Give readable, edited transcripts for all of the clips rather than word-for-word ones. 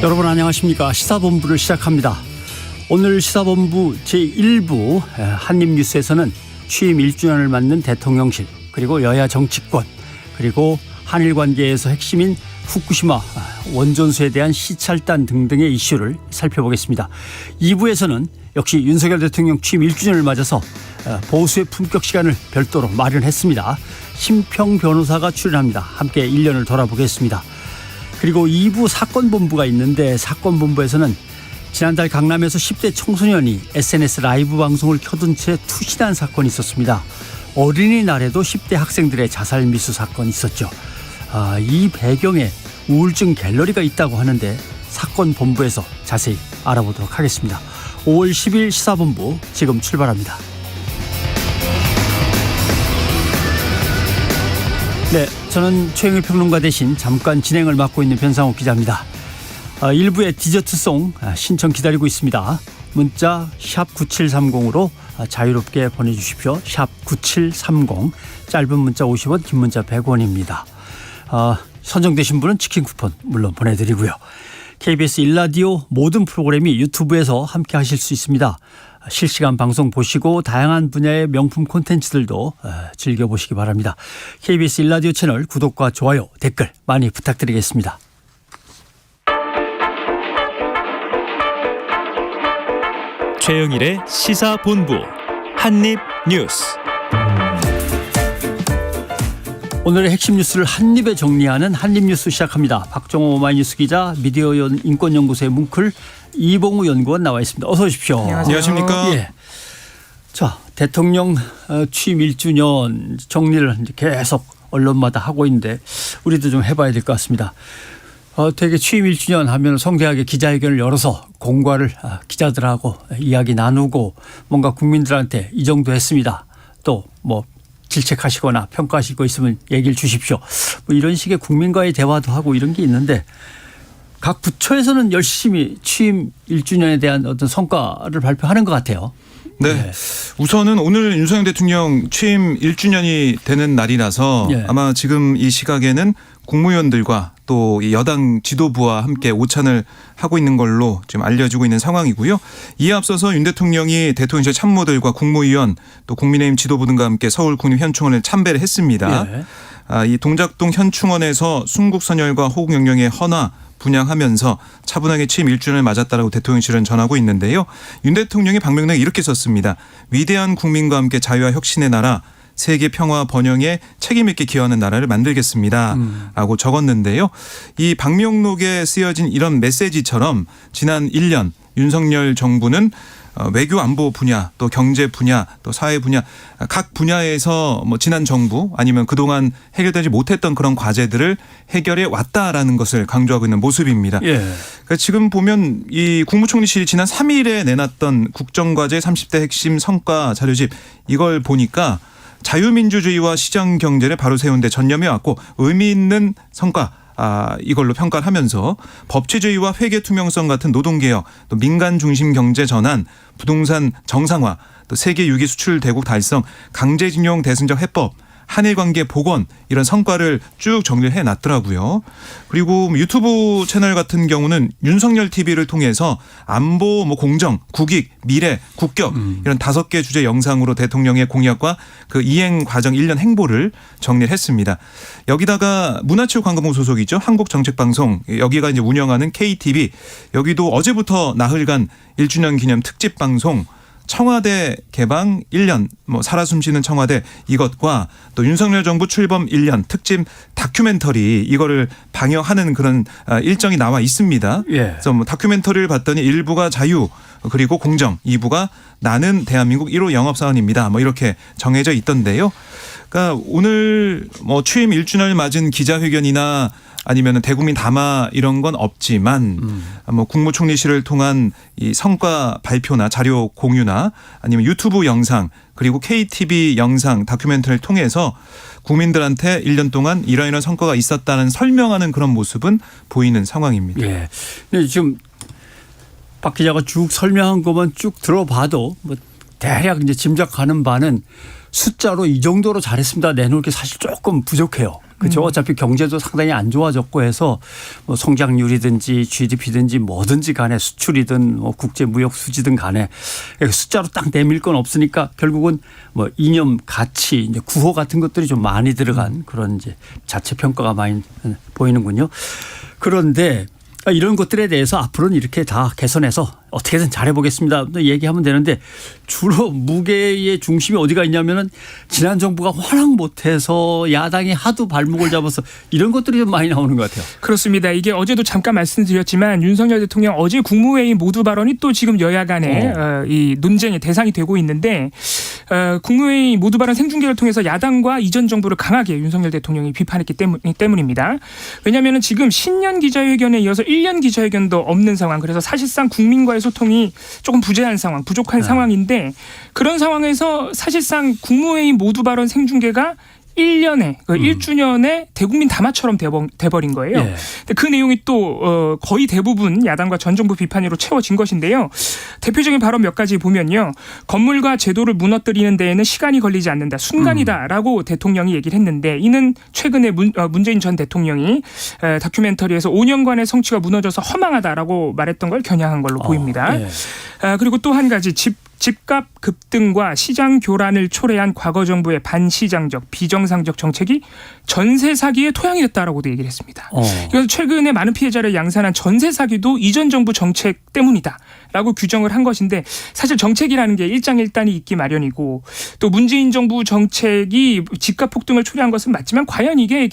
여러분 안녕하십니까. 시사본부를 시작합니다. 오늘 시사본부 제1부 한입뉴스에서는 취임 1주년을 맞는 대통령실, 그리고 여야 정치권, 그리고 한일 관계에서 핵심인 후쿠시마 원전수에 대한 시찰단 등등의 이슈를 살펴보겠습니다. 2부에서는 역시 윤석열 대통령 취임 1주년을 맞아서 보수의 품격 시간을 별도로 마련했습니다. 심평 변호사가 출연합니다. 함께 1년을 돌아보겠습니다. 그리고 2부 사건본부가 있는데, 사건본부에서는 지난달 강남에서 10대 청소년이 SNS 라이브 방송을 켜둔 채 투신한 사건이 있었습니다. 어린이날에도 10대 학생들의 자살 미수 사건이 있었죠. 이 배경에 우울증 갤러리가 있다고 하는데 사건본부에서 자세히 알아보도록 하겠습니다. 5월 10일 시사본부 지금 출발합니다. 네, 저는 최영일 평론가 대신 잠깐 진행을 맡고 있는 변상욱 기자입니다. 일부의 디저트송 신청 기다리고 있습니다. 문자 샵 9730으로 자유롭게 보내주십시오. 샵 9730, 짧은 문자 50원, 긴 문자 100원입니다. 선정되신 분은 치킨 쿠폰 물론 보내드리고요. KBS 1라디오 모든 프로그램이 유튜브에서 함께 하실 수 있습니다. 실시간 방송 보시고 다양한 분야의 명품 콘텐츠들도 즐겨보시기 바랍니다. KBS 1라디오 채널 구독과 좋아요, 댓글 많이 부탁드리겠습니다. 최영일의 시사본부 한입뉴스. 오늘의 핵심 뉴스를 한입에 정리하는 한입뉴스 시작합니다. 박정호 오마이뉴스 기자, 미디어 인권연구소의 뭉클 이봉우 연구원 나와 있습니다. 어서 오십시오. 안녕하십니까. 예. 자, 대통령 취임 1주년 정리를 이제 계속 언론마다 하고 있는데 우리도 좀 해봐야 될 것 같습니다. 되게 취임 1주년 하면 성대하게 기자회견을 열어서 공과를 기자들하고 이야기 나누고 뭔가 국민들한테 이 정도 했습니다. 또 뭐 질책하시거나 평가하실 거 있으면 얘기를 주십시오. 뭐 이런 식의 국민과의 대화도 하고 이런 게 있는데, 각 부처에서는 열심히 취임 1주년에 대한 어떤 성과를 발표하는 것 같아요. 네. 네. 우선은 오늘 윤석열 대통령 취임 1주년이 되는 날이라서 예. 아마 지금 이 시각에는 국무위원들과 또 여당 지도부와 함께 오찬을 하고 있는 걸로 지금 알려지고 있는 상황이고요. 이에 앞서서 윤 대통령이 대통령실 참모들과 국무위원 또 국민의힘 지도부 등과 함께 서울 국립현충원에 참배를 했습니다. 예. 이 동작동 현충원에서 순국선열과 호국영령의 헌화 분양하면서 차분하게 취임 1주년을 맞았다라고 대통령실은 전하고 있는데요. 윤 대통령이 방명록에 이렇게 썼습니다. 위대한 국민과 함께 자유와 혁신의 나라, 세계 평화 번영에 책임 있게 기여하는 나라를 만들겠습니다 라고 적었는데요. 이 방명록에 쓰여진 이런 메시지처럼 지난 1년 윤석열 정부는 외교 안보 분야, 또 경제 분야, 또 사회 분야, 각 분야에서 뭐 지난 정부 아니면 그동안 해결되지 못했던 그런 과제들을 해결해 왔다라는 것을 강조하고 있는 모습입니다. 예. 그러니까 지금 보면 이 국무총리실이 지난 3일에 내놨던 국정과제 30대 핵심 성과 자료집, 이걸 보니까 자유민주주의와 시장경제를 바로 세운 데 전념해 왔고 의미 있는 성과, 이걸로 평가를 하면서 법치주의와 회계 투명성 같은 노동개혁, 또 민간 중심 경제 전환, 부동산 정상화, 또 세계 6위 수출 대국 달성, 강제징용 대승적 해법, 한일관계 복원, 이런 성과를 쭉 정리를 해놨더라고요. 그리고 유튜브 채널 같은 경우는 윤석열 TV를 통해서 안보, 공정, 국익, 미래, 국격 이런 5개 주제 영상으로 대통령의 공약과 그 이행 과정 1년 행보를 정리를 했습니다. 여기다가 문화체육관광부 소속이죠. 한국정책방송, 여기가 이제 운영하는 KTV, 여기도 어제부터 나흘간 1주년 기념 특집 방송 청와대 개방 1년, 살아 숨쉬는 청와대, 이것과 또 윤석열 정부 출범 1년 특집 다큐멘터리, 이거를 방영하는 그런 일정이 나와 있습니다. 예. 그래서 다큐멘터리를 봤더니 1부가 자유, 그리고 공정, 2부가 나는 대한민국 1호 영업사원입니다. 이렇게 정해져 있던데요. 그러니까 오늘 취임 1주년을 맞은 기자회견이나 아니면 대국민 담화 이런 건 없지만 국무총리실을 통한 이 성과 발표나 자료 공유나 아니면 유튜브 영상, 그리고 KTV 영상 다큐멘터리를 통해서 국민들한테 1년 동안 이러이러한 성과가 있었다는 설명하는 그런 모습은 보이는 상황입니다. 예. 근데 지금 박 기자가 쭉 설명한 것만 쭉 들어봐도 대략 이제 짐작하는 바는 숫자로 이 정도로 잘했습니다 내놓을 게 사실 조금 부족해요. 그렇죠. 어차피 경제도 상당히 안 좋아졌고 해서 뭐 성장률이든지 GDP든지 뭐든지 간에 수출이든 뭐 국제무역 수지든 간에 숫자로 딱 내밀 건 없으니까 결국은 뭐 이념 가치 이제 구호 같은 것들이 좀 많이 들어간 그런 이제 자체 평가가 많이 보이는군요. 그런데 이런 것들에 대해서 앞으로는 이렇게 다 개선해서 어떻게든 잘해보겠습니다. 얘기하면 되는데 주로 무게의 중심이 어디가 있냐면은 지난 정부가 워낙 못해서 야당이 하도 발목을 잡아서 이런 것들이 좀 많이 나오는 것 같아요. 그렇습니다. 이게 어제도 잠깐 말씀드렸지만 윤석열 대통령 어제 국무회의 모두 발언이 또 지금 여야 간에 이 논쟁의 대상이 되고 있는데 국무회의 모두 발언 생중계를 통해서 야당과 이전 정부를 강하게 윤석열 대통령이 비판했기 때문입니다. 왜냐하면 지금 신년 기자회견에 이어서 1년 기자회견도 없는 상황, 그래서 사실상 국민과의 소통이 조금 부재한 상황, 부족한 상황인데 그런 상황에서 사실상 국무회의 모두 발언 생중계가 1년에 1주년에 대국민 담화처럼 돼버린 거예요. 예. 근데 그 내용이 또 거의 대부분 야당과 전 정부 비판으로 채워진 것인데요. 대표적인 발언 몇 가지 보면요. 건물과 제도를 무너뜨리는 데에는 시간이 걸리지 않는다. 순간이다라고 대통령이 얘기를 했는데 이는 최근에 문재인 전 대통령이 다큐멘터리에서 5년간의 성취가 무너져서 허망하다라고 말했던 걸 겨냥한 걸로 보입니다. 예. 그리고 또 한 가지 집값 급등과 시장 교란을 초래한 과거 정부의 반시장적 비정상적 정책이 전세 사기의 토양이 됐다라고도 얘기를 했습니다. 그래서 최근에 많은 피해자를 양산한 전세 사기도 이전 정부 정책 때문이다라고 규정을 한 것인데 사실 정책이라는 게 일장일단이 있기 마련이고 또 문재인 정부 정책이 집값 폭등을 초래한 것은 맞지만 과연 이게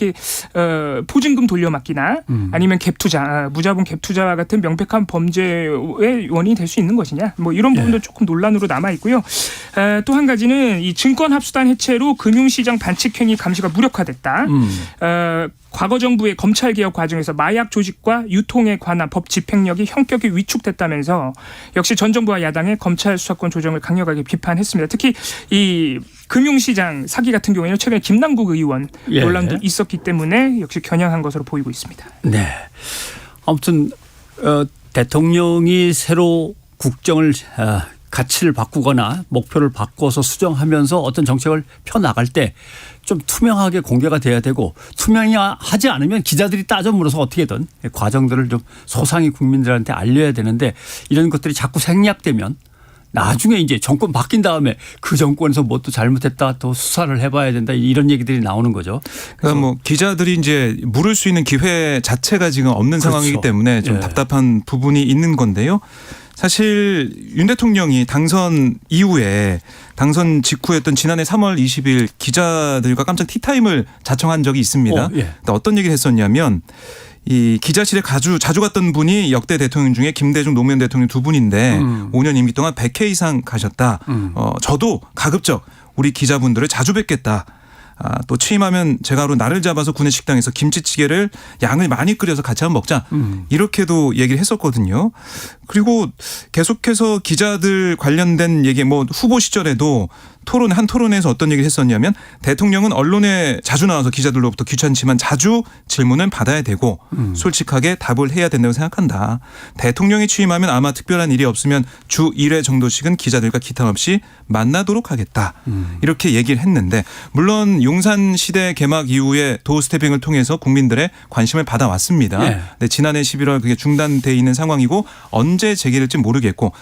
보증금 돌려막기나 아니면 갭투자, 무자본 갭투자와 같은 명백한 범죄의 원인이 될 수 있는 것이냐 뭐 이런 부분도 조금 논란으로 남아 있고요. 또 한 가지는 이 증권 합수단 해체로 금융시장 반칙행위 감시가 무력화됐다. 과거 정부의 검찰개혁 과정에서 마약 조직과 유통에 관한 법 집행력이 형격이 위축됐다면서 역시 전 정부와 야당의 검찰 수사권 조정을 강력하게 비판했습니다. 특히 이 금융시장 사기 같은 경우에는 최근에 김남국 의원 논란도 있었기 때문에 역시 겨냥한 것으로 보이고 있습니다. 네. 아무튼 대통령이 새로 국정을 가치를 바꾸거나 목표를 바꿔서 수정하면서 어떤 정책을 펴나갈 때 좀 투명하게 공개가 돼야 되고 투명하지 않으면 기자들이 따져 물어서 어떻게든 과정들을 좀 소상히 국민들한테 알려야 되는데 이런 것들이 자꾸 생략되면 나중에 이제 정권 바뀐 다음에 그 정권에서 뭐 또 잘못했다 또 수사를 해봐야 된다 이런 얘기들이 나오는 거죠. 그러니까 뭐 기자들이 이제 물을 수 있는 기회 자체가 지금 없는 상황이기 때문에 좀 답답한 부분이 있는 건데요. 사실 윤 대통령이 당선 이후에 당선 직후였던 지난해 3월 20일 기자들과 깜짝 티타임을 자청한 적이 있습니다. 어떤 얘기를 했었냐면 이 기자실에 자주 갔던 분이 역대 대통령 중에 김대중 노무현 대통령 두 분인데 5년 임기 동안 100회 이상 가셨다. 저도 가급적 우리 기자분들을 자주 뵙겠다. 또 취임하면 제가 바로 나를 잡아서 군내 식당에서 김치찌개를 양을 많이 끓여서 같이 한번 먹자. 이렇게도 얘기를 했었거든요. 그리고 계속해서 기자들 관련된 얘기 뭐 후보 시절에도 한 토론에서 어떤 얘기를 했었냐면 대통령은 언론에 자주 나와서 기자들로부터 귀찮지만 자주 질문을 받아야 되고 솔직하게 답을 해야 된다고 생각한다. 대통령이 취임하면 아마 특별한 일이 없으면 주 1회 정도씩은 기자들과 기탄 없이 만나도록 하겠다. 이렇게 얘기를 했는데 물론 용산 시대 개막 이후에 도어 스태핑을 통해서 국민들의 관심을 받아왔습니다. 근데 지난해 11월 그게 중단돼 있는 상황이고 언제 재개될지 모르겠고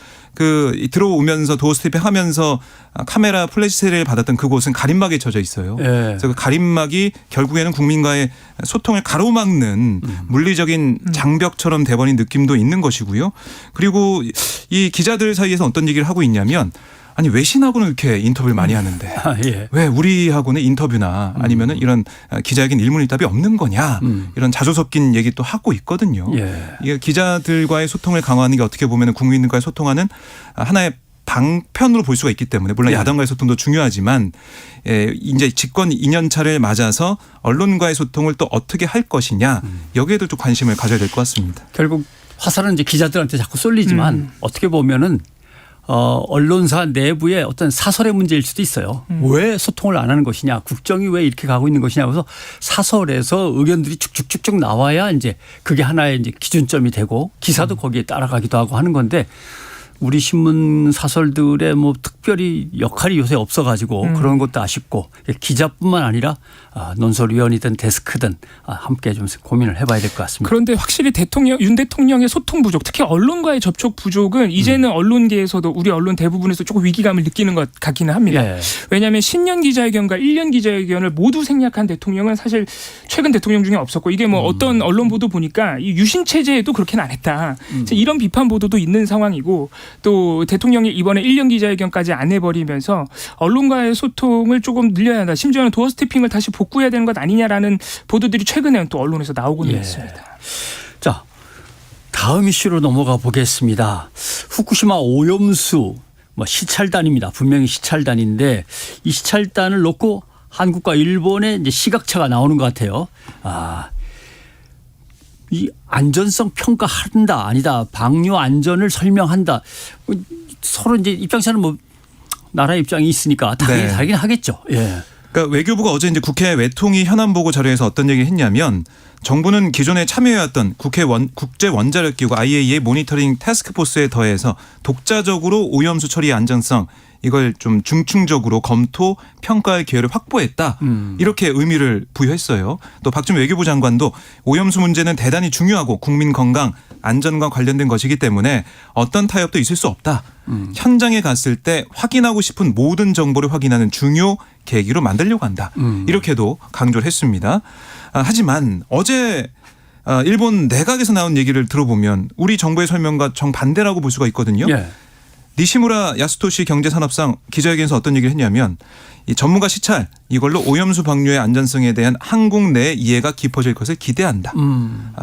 들어오면서 도어 스태핑 하면서 카메라 플래시를 받았던 그곳은 가림막에 젖어 있어요. 그래서 그 가림막이 결국에는 국민과의 소통을 가로막는 물리적인 장벽처럼 돼버린 느낌도 있는 것이고요. 그리고 이 기자들 사이에서 어떤 얘기를 하고 있냐면 아니 외신하고는 이렇게 인터뷰를 많이 하는데 왜 우리하고는 인터뷰나 아니면은 이런 기자에겐 일문일답이 없는 거냐 이런 자주 섞인 얘기 또 하고 있거든요. 이게 기자들과의 소통을 강화하는 게 어떻게 보면 국민들과의 소통하는 하나의 방편으로 볼 수가 있기 때문에 물론 야당과의 소통도 중요하지만 이제 집권 2년 차를 맞아서 언론과의 소통을 또 어떻게 할 것이냐 여기에도 좀 관심을 가져야 될 것 같습니다. 결국 화살은 이제 기자들한테 자꾸 쏠리지만 어떻게 보면은 언론사 내부의 어떤 사설의 문제일 수도 있어요. 왜 소통을 안 하는 것이냐, 국정이 왜 이렇게 가고 있는 것이냐. 그래서 사설에서 의견들이 쭉쭉쭉쭉 나와야 이제 그게 하나의 이제 기준점이 되고 기사도 거기에 따라가기도 하고 하는 건데 우리 신문 사설들의 뭐 특별히 역할이 요새 없어가지고 그런 것도 아쉽고 기자뿐만 아니라 논설위원이든 데스크든 함께 좀 고민을 해봐야 될 것 같습니다. 그런데 확실히 윤 대통령의 소통 부족, 특히 언론과의 접촉 부족은 이제는 언론계에서도 우리 언론 대부분에서 조금 위기감을 느끼는 것 같기는 합니다. 예. 왜냐하면 신년 기자회견과 1년 기자회견을 모두 생략한 대통령은 사실 최근 대통령 중에 없었고 이게 뭐 어떤 언론 보도 보니까 이 유신 체제에도 그렇게는 안 했다. 이런 비판 보도도 있는 상황이고 또 대통령이 이번에 1년 기자회견까지 안 해버리면서 언론과의 소통을 조금 늘려야 한다. 심지어는 도어 스태핑을 다시 복구해야 되는 것 아니냐라는 보도들이 최근에 또 언론에서 나오고는 있습니다. 자, 다음 이슈로 넘어가 보겠습니다. 후쿠시마 오염수 시찰단입니다. 분명히 시찰단인데 이 시찰단을 놓고 한국과 일본의 이제 시각차가 나오는 것 같아요. 이 안전성 평가한다 아니다 방류 안전을 설명한다 서로 이제 입장차는 뭐 나라 입장이 있으니까 당연히 다르긴 하겠죠. 예. 그러니까 외교부가 어제 이제 국회 외통위 현안 보고 자료에서 어떤 얘기를 했냐면 정부는 기존에 참여해왔던 국제 원자력 기구 IAEA 모니터링 태스크포스에 더해서 독자적으로 오염수 처리의 안전성 이걸 좀 중층적으로 검토 평가할 기회를 확보했다. 이렇게 의미를 부여했어요. 또 박주민 외교부 장관도 오염수 문제는 대단히 중요하고 국민 건강 안전과 관련된 것이기 때문에 어떤 타협도 있을 수 없다. 현장에 갔을 때 확인하고 싶은 모든 정보를 확인하는 중요 계기로 만들려고 한다. 이렇게도 강조를 했습니다. 하지만 어제 일본 내각에서 나온 얘기를 들어보면 우리 정부의 설명과 정반대라고 볼 수가 있거든요. 예. 니시무라 야스토시 경제산업상 기자회견에서 어떤 얘기를 했냐면 이 전문가 시찰 이걸로 오염수 방류의 안전성에 대한 한국 내 이해가 깊어질 것을 기대한다.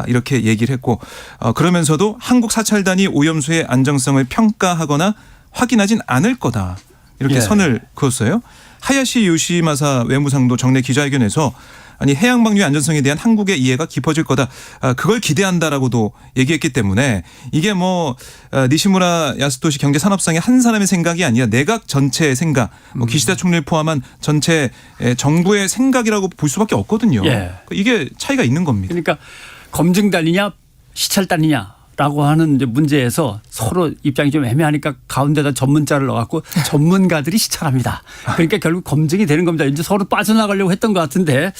이렇게 얘기를 했고 그러면서도 한국 사찰단이 오염수의 안정성을 평가하거나 확인하진 않을 거다. 이렇게 선을 그었어요. 하야시 요시마사 외무상도 정례 기자회견에서 아니 해양 방류의 안전성에 대한 한국의 이해가 깊어질 거다. 그걸 기대한다라고도 얘기했기 때문에 이게 뭐 니시무라 야스토시 경제산업상의 한 사람의 생각이 아니라 내각 전체의 생각, 뭐 기시다 총리를 포함한 전체 정부의 생각이라고 볼 수밖에 없거든요. 예. 이게 차이가 있는 겁니다. 그러니까 검증단이냐 시찰단이냐라고 하는 이제 문제에서 서로 입장이 좀 애매하니까 가운데다 전문자를 넣어갖고 전문가들이 시찰합니다. 그러니까 결국 검증이 되는 겁니다. 이제 서로 빠져나가려고 했던 것 같은데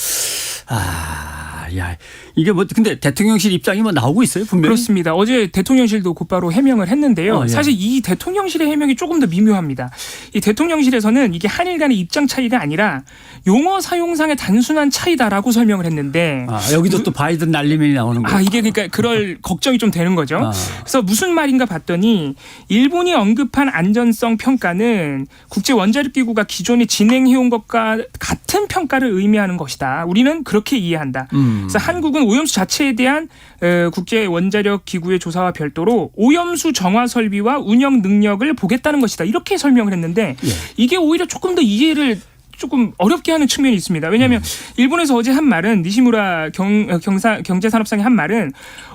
이게 뭐 근데 대통령실 입장이 뭐 나오고 있어요 분명히. 그렇습니다. 어제 대통령실도 곧바로 해명을 했는데요. 사실 이 대통령실의 해명이 조금 더 미묘합니다. 이 대통령실에서는 이게 한일 간의 입장 차이가 아니라 용어 사용상의 단순한 차이다라고 설명을 했는데 여기도 또 바이든 날리면이 나오는 거예요. 이게 그러니까 그럴 걱정이 좀 되는 거죠. 그래서 무슨 말인가 봤더니 일본이 언급한 안전성 평가는 국제 원자력 기구가 기존에 진행해온 것과 같은 평가를 의미하는 것이다. 우리는 그렇게 이해한다. 그래서 한국은 오염수 자체에 대한 국제 원자력 기구의 조사와 별도로 오염수 정화 설비와 운영 능력을 보겠다는 것이다. 이렇게 설명을 했는데 이게 오히려 조금 더 이해를 조금 어렵게 하는 측면이 있습니다. 왜냐하면 일본에서 어제 한 말은 니시무라 경제산업상의 한 말은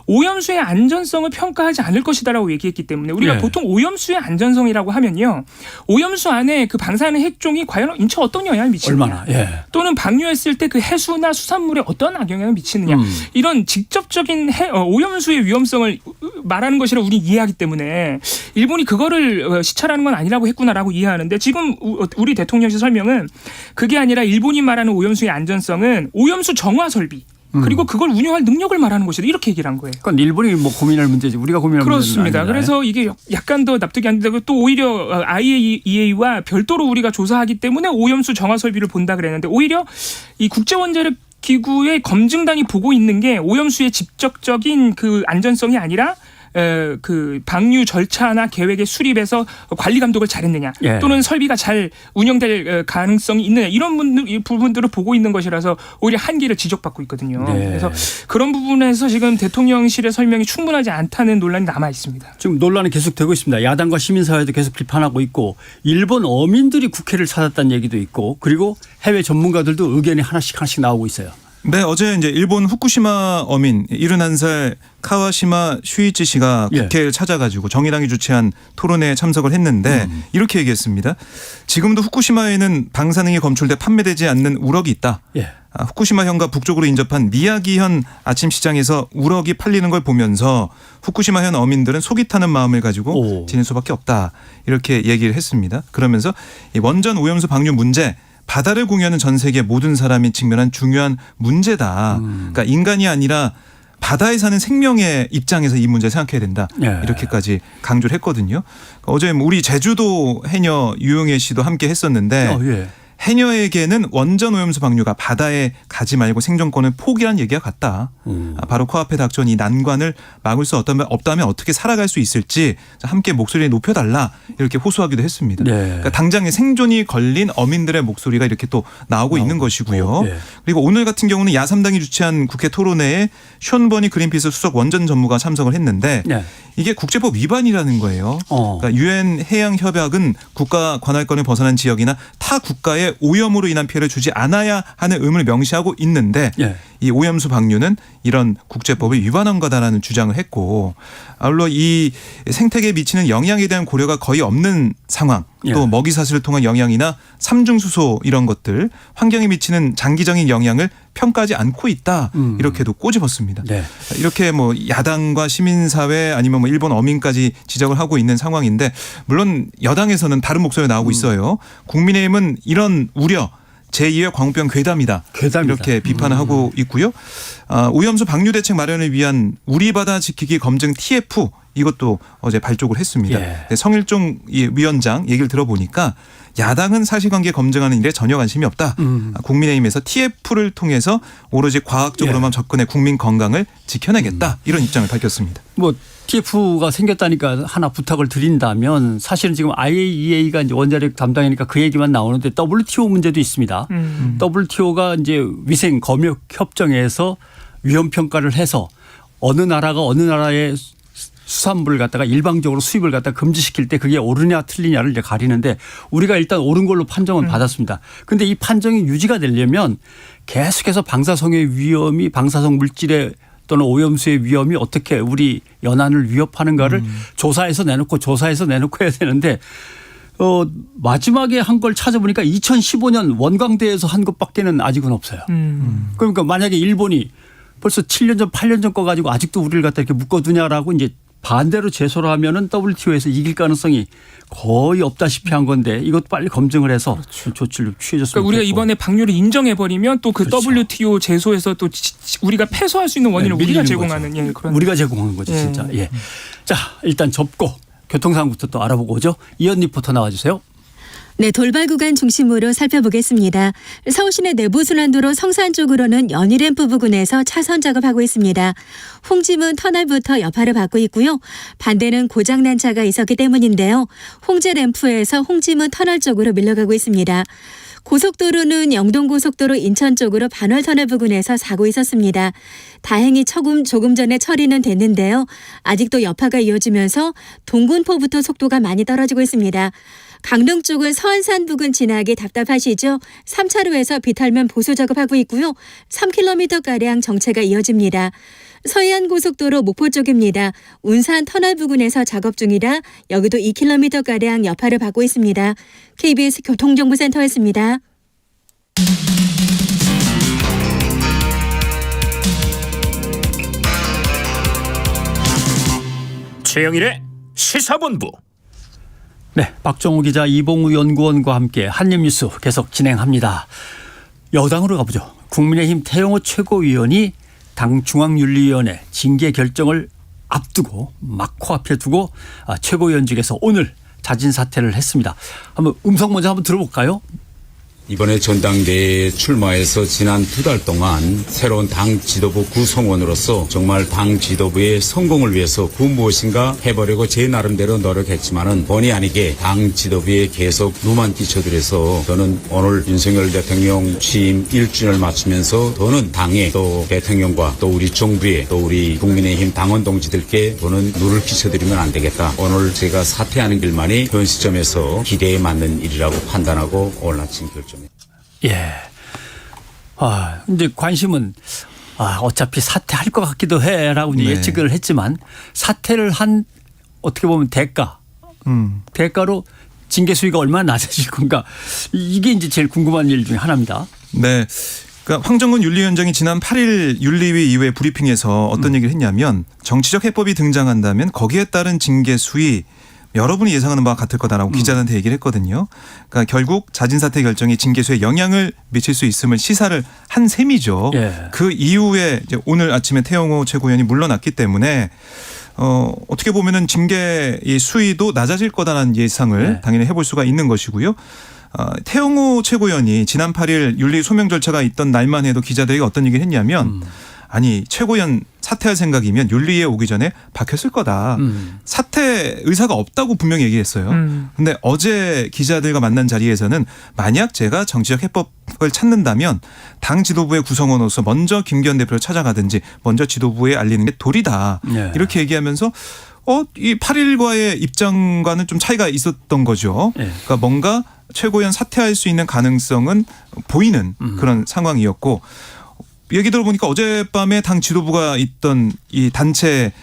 오염수의 안전성을 평가하지 않을 것이다라고 얘기했기 때문에 우리가 보통 오염수의 안전성이라고 하면요. 오염수 안에 그 방사능 핵종이 과연 인체에 어떤 영향을 미치느냐. 얼마나. 또는 방류했을 때 그 해수나 수산물에 어떤 악영향을 미치느냐. 이런 직접적인 오염수의 위험성을 말하는 것이라 우리 이해하기 때문에 일본이 그거를 시찰하는 건 아니라고 했구나라고 이해하는데 지금 우리 대통령실 설명은 그게 아니라 일본이 말하는 오염수의 안전성은 오염수 정화 설비 그리고 그걸 운영할 능력을 말하는 것이다. 이렇게 얘기를 한 거예요. 그건 일본이 뭐 고민할 문제지 우리가 고민할 문제는 그렇습니다. 아닙니다. 그래서 이게 약간 더 납득이 안 되고 또 오히려 IAEA와 별도로 우리가 조사하기 때문에 오염수 정화 설비를 본다 그랬는데 오히려 이 국제원자력 기구의 검증단이 보고 있는 게 오염수의 직접적인 그 안전성이 아니라 그 방류 절차나 계획의 수립에서 관리 감독을 잘했느냐 또는 설비가 잘 운영될 가능성이 있느냐 이런 부분들을 보고 있는 것이라서 오히려 한계를 지적받고 있거든요. 그래서 그런 부분에서 지금 대통령실의 설명이 충분하지 않다는 논란이 남아 있습니다. 지금 논란이 계속되고 있습니다. 야당과 시민사회도 계속 비판하고 있고 일본 어민들이 국회를 찾았다는 얘기도 있고 그리고 해외 전문가들도 의견이 하나씩 나오고 있어요. 네, 어제 이제 일본 후쿠시마 어민 71살 카와시마 슈이치 씨가 국회를 찾아가지고 정의당이 주최한 토론회에 참석을 했는데 이렇게 얘기했습니다. 지금도 후쿠시마에는 방사능이 검출돼 판매되지 않는 우럭이 있다. 예. 후쿠시마현과 북쪽으로 인접한 미야기현 아침 시장에서 우럭이 팔리는 걸 보면서 후쿠시마현 어민들은 속이 타는 마음을 가지고 지낼 수밖에 없다. 이렇게 얘기를 했습니다. 그러면서 이 원전 오염수 방류 문제 바다를 공유하는 전 세계 모든 사람이 직면한 중요한 문제다. 그러니까 인간이 아니라 바다에 사는 생명의 입장에서 이 문제를 생각해야 된다. 예. 이렇게까지 강조를 했거든요. 어제 우리 제주도 해녀 유용혜 씨도 함께 했었는데 예. 해녀에게는 원전 오염수 방류가 바다에 가지 말고 생존권을 포기한 얘기가 같다. 바로 코앞에 닥쳐온 이 난관을 막을 수 없다면 어떻게 살아갈 수 있을지 함께 목소리를 높여달라 이렇게 호소하기도 했습니다. 네. 그러니까 당장에 생존이 걸린 어민들의 목소리가 이렇게 또 나오고 있는 것이고요. 예. 그리고 오늘 같은 경우는 야삼당이 주최한 국회 토론회에 숀 버니 그린피스 수석 원전 전무가 참석을 했는데 네. 이게 국제법 위반이라는 거예요. 그러니까 유엔 해양 협약은 국가 관할권을 벗어난 지역이나 타 국가에 오염으로 인한 피해를 주지 않아야 하는 의무를 명시하고 있는데 예. 이 오염수 방류는 이런 국제법을 위반한 거다라는 주장을 했고 아울러 이 생태계에 미치는 영향에 대한 고려가 거의 없는 상황 또 예. 먹이사슬을 통한 영향이나 삼중수소 이런 것들 환경에 미치는 장기적인 영향을 평가하지 않고 있다 이렇게도 꼬집었습니다. 네. 이렇게 뭐 야당과 시민사회 아니면 뭐 일본 어민까지 지적을 하고 있는 상황인데 물론 여당에서는 다른 목소리가 나오고 있어요. 국민의힘은 이런 우려 제2의 광우병 괴담이다. 이렇게 비판을 하고 있고요. 오염수 방류 대책 마련을 위한 우리 바다 지키기 검증 TF 이것도 어제 발족을 했습니다. 예. 성일종 위원장 얘기를 들어보니까 야당은 사실관계 검증하는 일에 전혀 관심이 없다. 국민의힘에서 TF를 통해서 오로지 과학적으로만 접근해 국민 건강을 지켜내겠다. 이런 입장을 밝혔습니다. 뭐 TF가 생겼다니까 하나 부탁을 드린다면 사실은 지금 IAEA가 이제 원자력 담당이니까 그 얘기만 나오는데 WTO 문제도 있습니다. WTO가 이제 위생 검역 협정에서 위험 평가를 해서 어느 나라가 어느 나라의 수산물을 갖다가 일방적으로 수입을 갖다 금지시킬 때 그게 옳으냐 틀리냐를 이제 가리는데 우리가 일단 옳은 걸로 판정을 받았습니다. 그런데 이 판정이 유지가 되려면 계속해서 방사성의 위험이 방사성 물질의 또는 오염수의 위험이 어떻게 우리 연안을 위협하는가를 조사해서 내놓고 해야 되는데 마지막에 한 걸 찾아보니까 2015년 원광대에서 한 것밖에는 아직은 없어요. 그러니까 만약에 일본이 벌써 7년 전 8년 전 거 가지고 아직도 우리를 갖다 이렇게 묶어두냐라고 이제 반대로 제소를 하면은 WTO에서 이길 가능성이 거의 없다시피 한 건데 이것도 빨리 검증을 해서 조치를 취해줬으면 그러니까 우리가 좋겠고. 이번에 방류를 인정해버리면 또 그 그렇죠. WTO 제소에서 또 우리가 패소할 수 있는 원인을 우리가 밀리는 제공하는 거죠. 그런. 우리가 제공하는 거죠 진짜. 예. 자 일단 접고 교통상황부터 또 알아보고 오죠. 이현 리포터 나와주세요. 네, 돌발 구간 중심으로 살펴보겠습니다. 서울시내 내부순환도로 성산 쪽으로는 연희램프 부근에서 차선 작업하고 있습니다. 홍지문 터널부터 여파를 받고 있고요. 반대는 고장난 차가 있었기 때문인데요. 홍제램프에서 홍지문 터널 쪽으로 밀려가고 있습니다. 고속도로는 영동고속도로 인천 쪽으로 반월터널 부근에서 사고 있었습니다. 다행히 조금 전에 처리는 됐는데요. 아직도 여파가 이어지면서 동군포부터 속도가 많이 떨어지고 있습니다. 강릉 쪽은 서안산 부근 지나기 답답하시죠? 3차로에서 비탈면 보수 작업하고 있고요. 3km가량 정체가 이어집니다. 서해안고속도로 목포 쪽입니다. 운산 터널 부근에서 작업 중이라 여기도 2km가량 여파를 받고 있습니다. KBS 교통정보센터였습니다. 최영일의 시사본부. 네, 박정호 기자, 이봉우 연구원과 함께 한입뉴스 계속 진행합니다. 여당으로 가보죠. 국민의힘 태영호 최고위원이 당 중앙윤리위원회 징계 결정을 앞두고 막 코앞에 두고 최고위원직에서 오늘 자진 사퇴를 했습니다. 한번 음성 먼저 한번 들어볼까요? 이번에 전당대회에 출마해서 지난 2달 동안 새로운 당 지도부 구성원으로서 정말 당 지도부의 성공을 위해서 그 무엇인가 해보려고 제 나름대로 노력했지만은 본의 아니게 당 지도부에 계속 누만 끼쳐들여서 저는 오늘 윤석열 대통령 취임 1주년을 맞추면서 저는 당에 또 대통령과 또 우리 정부에 또 우리 국민의힘 당원 동지들께 저는 누를 끼쳐드리면 안 되겠다. 오늘 제가 사퇴하는 길만이 현 시점에서 기대에 맞는 일이라고 판단하고 오늘 아침 결정. 예. 이제 관심은 어차피 사퇴할 것 같기도 해라고 이제 네. 예측을 했지만 사퇴를 한 어떻게 보면 대가로 징계 수위가 얼마나 낮아질 건가 이게 이제 제일 궁금한 일 중에 하나입니다. 네. 그러니까 황정근 윤리위원장이 지난 8일 윤리위 이후에 브리핑에서 어떤 얘기를 했냐면 정치적 해법이 등장한다면 거기에 따른 징계 수위 여러분이 예상하는 바와 같을 거다라고 기자들한테 얘기를 했거든요. 그러니까 결국 자진사퇴 결정이 징계수에 영향을 미칠 수 있음을 시사를 한 셈이죠. 예. 그 이후에 이제 오늘 아침에 태영호 최고위원이 물러났기 때문에 어떻게 보면은 징계 이 수위도 낮아질 거다라는 예상을 네. 당연히 해볼 수가 있는 것이고요. 태영호 최고위원이 지난 8일 윤리 소명 절차가 있던 날만 해도 기자들에게 어떤 얘기를 했냐면 아니 최고위원 사퇴할 생각이면 윤리위에 오기 전에 박혔을 거다. 사퇴 의사가 없다고 분명히 얘기했어요. 근데 어제 기자들과 만난 자리에서는 만약 제가 정치적 해법을 찾는다면 당 지도부의 구성원으로서 먼저 김기현 대표를 찾아가든지 먼저 지도부에 알리는 게 도리다. 네. 이렇게 얘기하면서 이 8일과의 입장과는 좀 차이가 있었던 거죠. 네. 그러니까 뭔가 최고위원 사퇴할 수 있는 가능성은 보이는 그런 상황이었고 얘기 들어보니까 어젯밤에 당 지도부가 있던 이 단체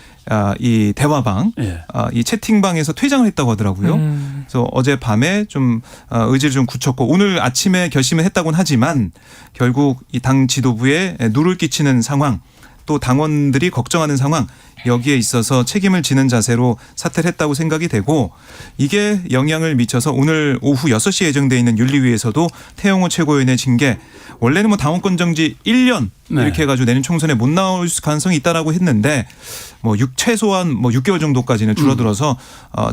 이 대화방 예. 이 채팅방에서 퇴장을 했다고 하더라고요. 그래서 어젯밤에 좀 의지를 좀 굳혔고 오늘 아침에 결심을 했다고는 하지만 결국 이 당 지도부에 누를 끼치는 상황 또 당원들이 걱정하는 상황 여기에 있어서 책임을 지는 자세로 사퇴를 했다고 생각이 되고 이게 영향을 미쳐서 오늘 오후 6시에 예정돼 있는 윤리위에서도 태영호 최고위원의 징계 원래는 뭐 당원권 정지 1년 이렇게 해가지고 내년 총선에 못 나올 가능성이 있다라고 했는데 최소한 6개월 정도까지는 줄어들어서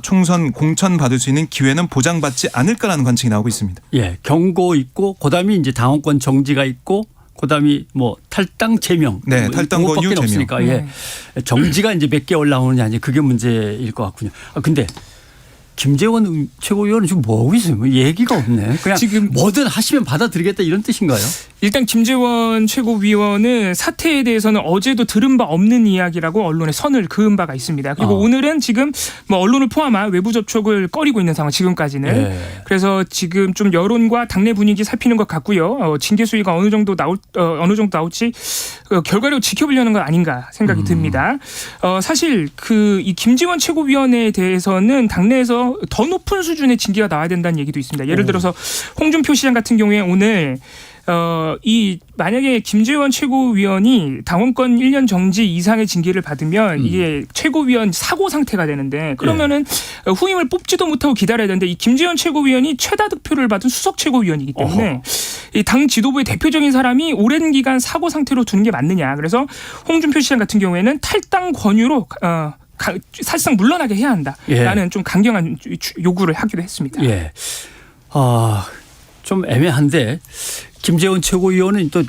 총선 공천 받을 수 있는 기회는 보장받지 않을까라는 관측이 나오고 있습니다. 예, 경고 있고 그다음에 이제 당원권 정지가 있고 그다음에 탈당 제명. 네, 탈당 권유 제명. 없으니까 예. 정지가 이제 몇 개 올라오느냐 이제 그게 문제일 것 같군요. 근데 김재원 최고위원은 지금 뭐 하고 있어요? 얘기가 없네. 그냥 지금 뭐든 하시면 받아들이겠다 이런 뜻인가요? 일단 김재원 최고위원은 사퇴에 대해서는 어제도 들은 바 없는 이야기라고 언론에 선을 그은 바가 있습니다. 그리고 오늘은 지금 언론을 포함한 외부 접촉을 꺼리고 있는 상황 지금까지는. 예. 그래서 지금 좀 여론과 당내 분위기 살피는 것 같고요. 징계 수위가 어느 정도 나올지 결과를 지켜보려는 건 아닌가 생각이 듭니다. 사실 이 김재원 최고위원에 대해서는 당내에서 더 높은 수준의 징계가 나와야 된다는 얘기도 있습니다. 예를 들어서 홍준표 시장 같은 경우에 오늘 만약에 김재원 최고위원이 당원권 1년 정지 이상의 징계를 받으면 이게 최고위원 사고 상태가 되는데 그러면은 후임을 뽑지도 못하고 기다려야 되는데 이 김재원 최고위원이 최다 득표를 받은 수석 최고위원이기 때문에 이 당 지도부의 대표적인 사람이 오랜 기간 사고 상태로 두는 게 맞느냐. 그래서 홍준표 시장 같은 경우에는 탈당 권유로 사실상 물러나게 해야 한다라는 좀 강경한 요구를 하기도 했습니다. 예. 좀 애매한데 김재원 최고위원은 또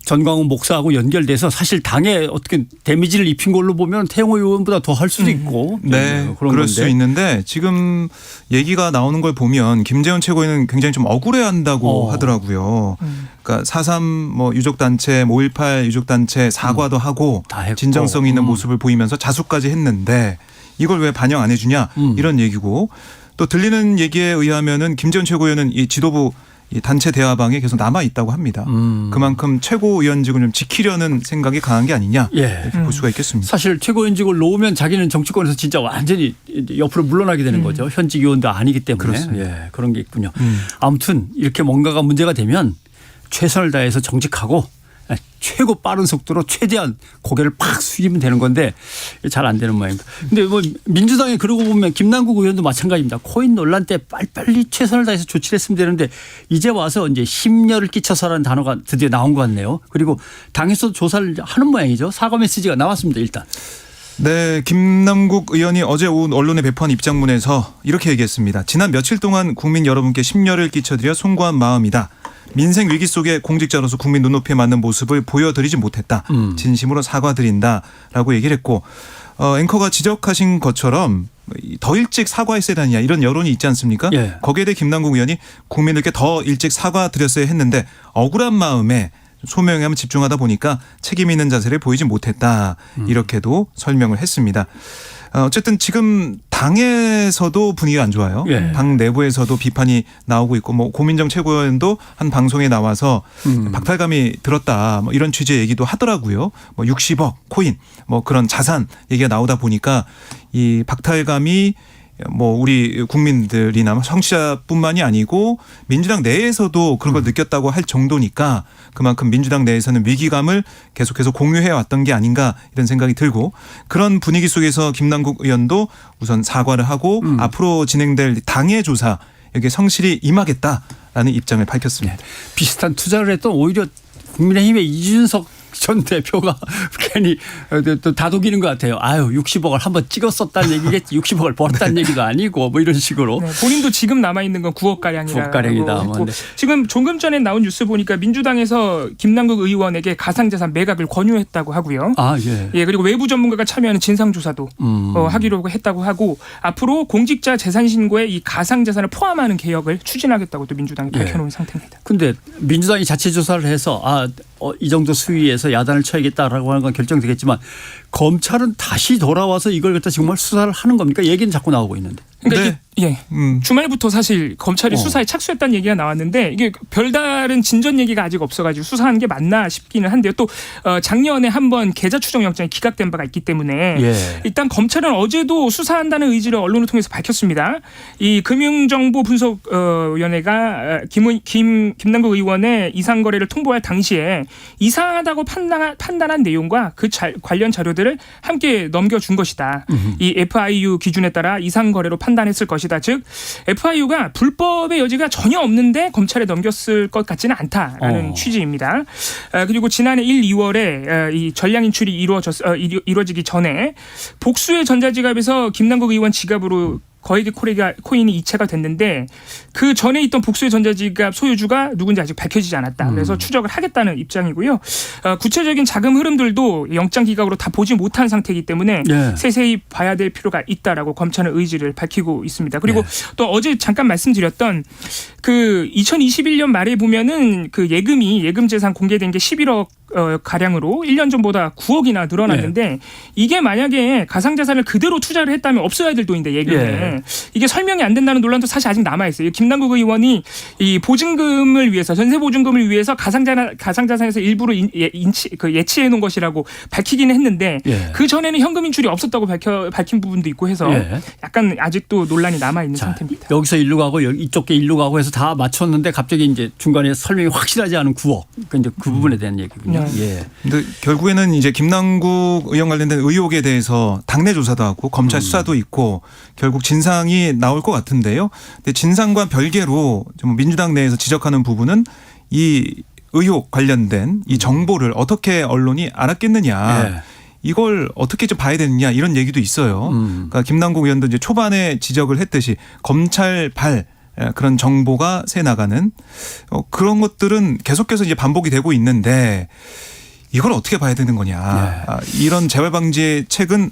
전광훈 목사하고 연결돼서 사실 당에 어떻게 데미지를 입힌 걸로 보면 태영호 의원보다 더 할 수도 있고. 네, 그런 그럴 건데. 수 있는데 지금 얘기가 나오는 걸 보면 김재원 최고위원은 굉장히 좀 억울해한다고 하더라고요. 그러니까 4.3 유족단체, 5.18 유족단체 사과도 하고 다 했고. 진정성 있는 모습을 보이면서 자수까지 했는데 이걸 왜 반영 안 해주냐 이런 얘기고 또 들리는 얘기에 의하면은 김재원 최고위원은 이 지도부 이 단체 대화방에 계속 남아 있다고 합니다. 그만큼 최고위원직을 좀 지키려는 생각이 강한 게 아니냐 이렇게 볼 수가 있겠습니다. 사실 최고위원직을 놓으면 자기는 정치권에서 진짜 완전히 옆으로 물러나게 되는 거죠. 현직 의원도 아니기 때문에. 그렇습니다. 예, 그런 게 있군요. 아무튼 이렇게 뭔가가 문제가 되면 최선을 다해서 정직하고 최고 빠른 속도로 최대한 고개를 팍 숙이면 되는 건데 잘 안 되는 모양입니다. 근데 민주당에 그러고 보면 김남국 의원도 마찬가지입니다. 코인 논란 때 빨리빨리 최선을 다해서 조치를 했으면 되는데 이제 와서 이제 심려를 끼쳐서라는 단어가 드디어 나온 것 같네요. 그리고 당에서도 조사를 하는 모양이죠. 사과 메시지가 나왔습니다. 일단. 네, 김남국 의원이 어제 오후 언론에 배포한 입장문에서 이렇게 얘기했습니다. 지난 며칠 동안 국민 여러분께 심려를 끼쳐드려 송구한 마음이다. 민생 위기 속에 공직자로서 국민 눈높이에 맞는 모습을 보여드리지 못했다. 진심으로 사과드린다라고 얘기를 했고 앵커가 지적하신 것처럼 더 일찍 사과했어야 하느냐 이런 여론이 있지 않습니까? 예. 거기에 대해 김남국 의원이 국민들께 더 일찍 사과드렸어야 했는데 억울한 마음에 소명에만 집중하다 보니까 책임 있는 자세를 보이지 못했다. 이렇게도 설명을 했습니다. 어쨌든 지금 당에서도 분위기가 안 좋아요. 예. 당 내부에서도 비판이 나오고 있고 뭐 고민정 최고위원도 한 방송에 나와서 박탈감이 들었다 뭐 이런 취지의 얘기도 하더라고요. 뭐 60억 코인 뭐 그런 자산 얘기가 나오다 보니까 이 박탈감이 뭐 우리 국민들이나 청취자뿐만이 아니고 민주당 내에서도 그런 걸 느꼈다고 할 정도니까 그만큼 민주당 내에서는 위기감을 계속해서 공유해 왔던 게 아닌가 이런 생각이 들고 그런 분위기 속에서 김남국 의원도 우선 사과를 하고 앞으로 진행될 당의 조사 여기에 성실히 임하겠다라는 입장을 밝혔습니다. 비슷한 투자를 했던 오히려 국민의힘의 이준석 전 대표가 괜히 또 다독이는 것 같아요. 아유 60억을 한번 찍었었다는 얘기겠지. 60억을 벌었다는 얘기도 아니고 뭐 이런 식으로. 네, 본인도 지금 남아있는 건 9억 가량이라고 9억 가량이다. 했고 네. 지금 조금 전에 나온 뉴스 보니까 민주당에서 김남국 의원에게 가상자산 매각을 권유했다고 하고요. 아 예. 예, 그리고 외부 전문가가 참여하는 진상조사도 하기로 했다고 하고 앞으로 공직자 재산 신고에 이 가상자산을 포함하는 개혁을 추진하겠다고 또 민주당이 밝혀놓은 상태입니다. 근데 민주당이 자체 조사를 해서 이 정도 수위에서 야단을 쳐야겠다라고 하는 건 결정되겠지만 검찰은 다시 돌아와서 이걸 갖다 정말 수사를 하는 겁니까? 얘기는 자꾸 나오고 있는데. 그러니까 이게 주말부터 사실 검찰이 수사에 착수했다는 얘기가 나왔는데 이게 별다른 진전 얘기가 아직 없어가지고 수사하는 게 맞나 싶기는 한데요. 또 작년에 한번 계좌 추적 영장이 기각된 바가 있기 때문에 일단 검찰은 어제도 수사한다는 의지를 언론을 통해서 밝혔습니다. 이 금융정보분석위원회가 김남국 의원의 이상 거래를 통보할 당시에 이상하다고 판단한 내용과 그 관련 자료들을 함께 넘겨준 것이다. 이 FIU 기준에 따라 이상 거래로 판단했을 것이다. 즉 FIU가 불법의 여지가 전혀 없는데 검찰에 넘겼을 것 같지는 않다라는 취지입니다. 그리고 지난해 1, 2월에 이 전량 인출이 이루어지기 전에 복수의 전자지갑에서 김남국 의원 지갑으로 거액의 코인이 이체가 됐는데 그 전에 있던 복수의 전자지갑 소유주가 누군지 아직 밝혀지지 않았다. 그래서 추적을 하겠다는 입장이고요. 구체적인 자금 흐름들도 영장 기각으로 다 보지 못한 상태이기 때문에 세세히 봐야 될 필요가 있다라고 검찰은 의지를 밝히고 있습니다. 그리고 또 어제 잠깐 말씀드렸던 그 2021년 말에 보면은 그 예금 재산 공개된 게 11억 가량으로 1년 전보다 9억이나 늘어났는데 이게 만약에 가상자산을 그대로 투자를 했다면 없어야 될 돈인데 예금에 이게 설명이 안 된다는 논란도 사실 아직 남아 있어요. 김남국 의원이 이 보증금을 위해서 전세 보증금을 위해서 가상자산에서 일부를 예치해 놓은 것이라고 밝히기는 했는데 그 전에는 현금 인출이 없었다고 밝힌 부분도 있고 해서 약간 아직도 논란이 남아 있는 상태입니다. 여기서 일로 가고 이쪽 게 일로 가고 해서 다 맞췄는데 갑자기 이제 중간에 설명이 확실하지 않은 9억. 그러니까 이제 그 부분에 대한 얘기군요. 근데 결국에는 이제 김남국 의원 관련된 의혹에 대해서 당내 조사도 하고 검찰 수사도 있고 결국 진상이 나올 것 같은데요. 근데 진상과 별개로 좀 민주당 내에서 지적하는 부분은 이 의혹 관련된 이 정보를 어떻게 언론이 알았겠느냐. 이걸 어떻게 좀 봐야 되느냐 이런 얘기도 있어요. 그러니까 김남국 의원도 이제 초반에 지적을 했듯이 검찰발 그런 정보가 새 나가는 그런 것들은 계속해서 이제 반복이 되고 있는데 이걸 어떻게 봐야 되는 거냐. 이런 재발 방지 책은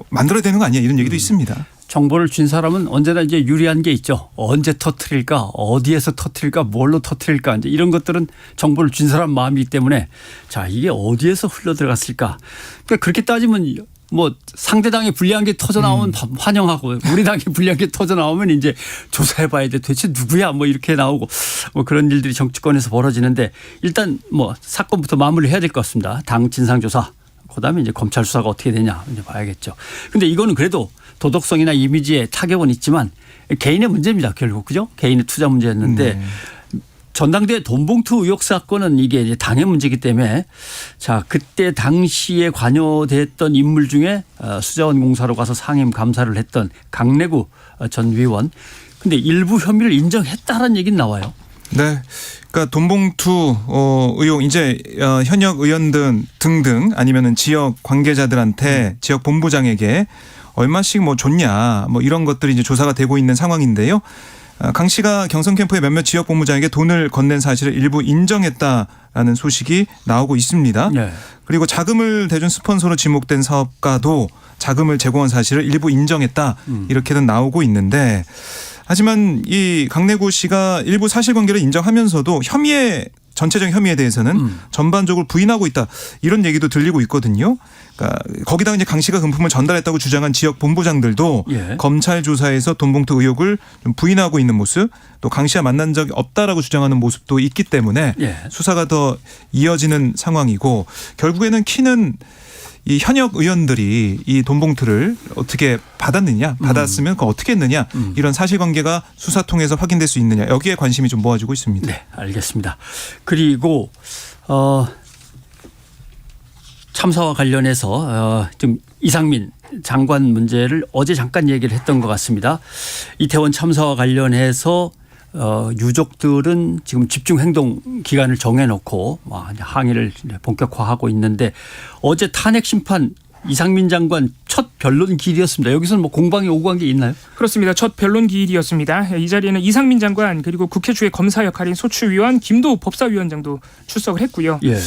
만들어야 되는 거 아니야 이런 얘기도 있습니다. 정보를 준 사람은 언제나 이제 유리한 게 있죠. 언제 터트릴까, 어디에서 터트릴까, 뭘로 터트릴까 이제 이런 것들은 정보를 준 사람 마음이기 때문에 자 이게 어디에서 흘러 들어갔을까. 그러니까 그렇게 따지면 뭐 상대당에 불리한 게 터져 나오면 환영하고 우리 당에 불리한 게 터져 나오면 이제 조사해봐야 돼. 도대체 누구야? 뭐 이렇게 나오고 뭐 그런 일들이 정치권에서 벌어지는데 일단 뭐 사건부터 마무리해야 될 것 같습니다. 당 진상조사. 그다음에 이제 검찰 수사가 어떻게 되냐 이제 봐야겠죠. 근데 이거는 그래도 도덕성이나 이미지에 타격은 있지만 개인의 문제입니다. 결국 그죠? 개인의 투자 문제였는데 전당대회 돈봉투 의혹 사건은 이게 이제 당의 문제이기 때문에 자 그때 당시에 관여됐던 인물 중에 수자원 공사로 가서 상임 감사를 했던 강내구 전 위원. 근데 일부 혐의를 인정했다라는 얘기는 나와요. 네. 그러니까 돈봉투 의혹 이제 현역 의원들 등등 아니면은 지역 관계자들한테 지역 본부장에게 얼마씩 뭐 줬냐 뭐 이런 것들이 이제 조사가 되고 있는 상황인데요. 강 씨가 경선 캠프의 몇몇 지역 본부장에게 돈을 건넨 사실을 일부 인정했다라는 소식이 나오고 있습니다. 그리고 자금을 대준 스폰서로 지목된 사업가도 자금을 제공한 사실을 일부 인정했다 이렇게는 나오고 있는데 하지만 이 강내구 씨가 일부 사실관계를 인정하면서도 혐의의 전체적인 혐의에 대해서는 전반적으로 부인하고 있다 이런 얘기도 들리고 있거든요. 그러니까 거기다가 이제 강 씨가 금품을 전달했다고 주장한 지역 본부장들도 예. 검찰 조사에서 돈봉투 의혹을 좀 부인하고 있는 모습, 또 강 씨와 만난 적이 없다라고 주장하는 모습도 있기 때문에 예. 수사가 더 이어지는 상황이고 결국에는 키는 이 현역 의원들이 이 돈봉투를 어떻게 받았느냐, 받았으면 그거 어떻게 했느냐 이런 사실관계가 수사 통해서 확인될 수 있느냐 여기에 관심이 좀 모아지고 있습니다. 네, 알겠습니다. 그리고 참사와 관련해서 좀 이상민 장관 문제를 어제 잠깐 얘기를 했던 것 같습니다. 이태원 참사와 관련해서 유족들은 지금 집중행동 기간을 정해놓고 항의를 본격화하고 있는데 어제 탄핵 심판 이상민 장관 첫 변론 기일이었습니다. 여기서는 뭐 공방이 오고 간 게 있나요? 그렇습니다. 첫 변론 기일이었습니다. 이 자리에는 이상민 장관 그리고 국회 주의 검사 역할인 소추위원 김도우 법사위원장도 출석을 했고요. 예.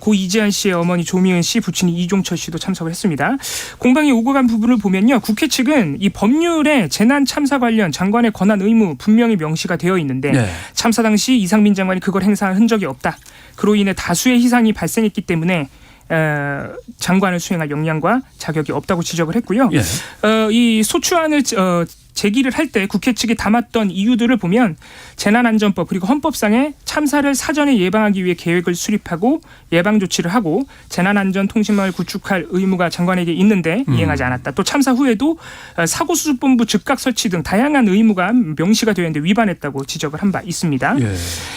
고 이재한 씨의 어머니 조미은 씨, 부친인 이종철 씨도 참석을 했습니다. 공방이 오고 간 부분을 보면요. 국회 측은 이 법률에 재난 참사 관련 장관의 권한 의무 분명히 명시가 되어 있는데 네. 참사 당시 이상민 장관이 그걸 행사한 흔적이 없다. 그로 인해 다수의 희생이 발생했기 때문에 장관을 수행할 역량과 자격이 없다고 지적을 했고요. 예. 이 소추안을 제기를 할 때 국회 측이 담았던 이유들을 보면 재난안전법 그리고 헌법상의 참사를 사전에 예방하기 위해 계획을 수립하고 예방 조치를 하고 재난안전통신망을 구축할 의무가 장관에게 있는데 이행하지 않았다. 또 참사 후에도 사고수습본부 즉각 설치 등 다양한 의무가 명시가 되어 있는데 위반했다고 지적을 한 바 있습니다. 예.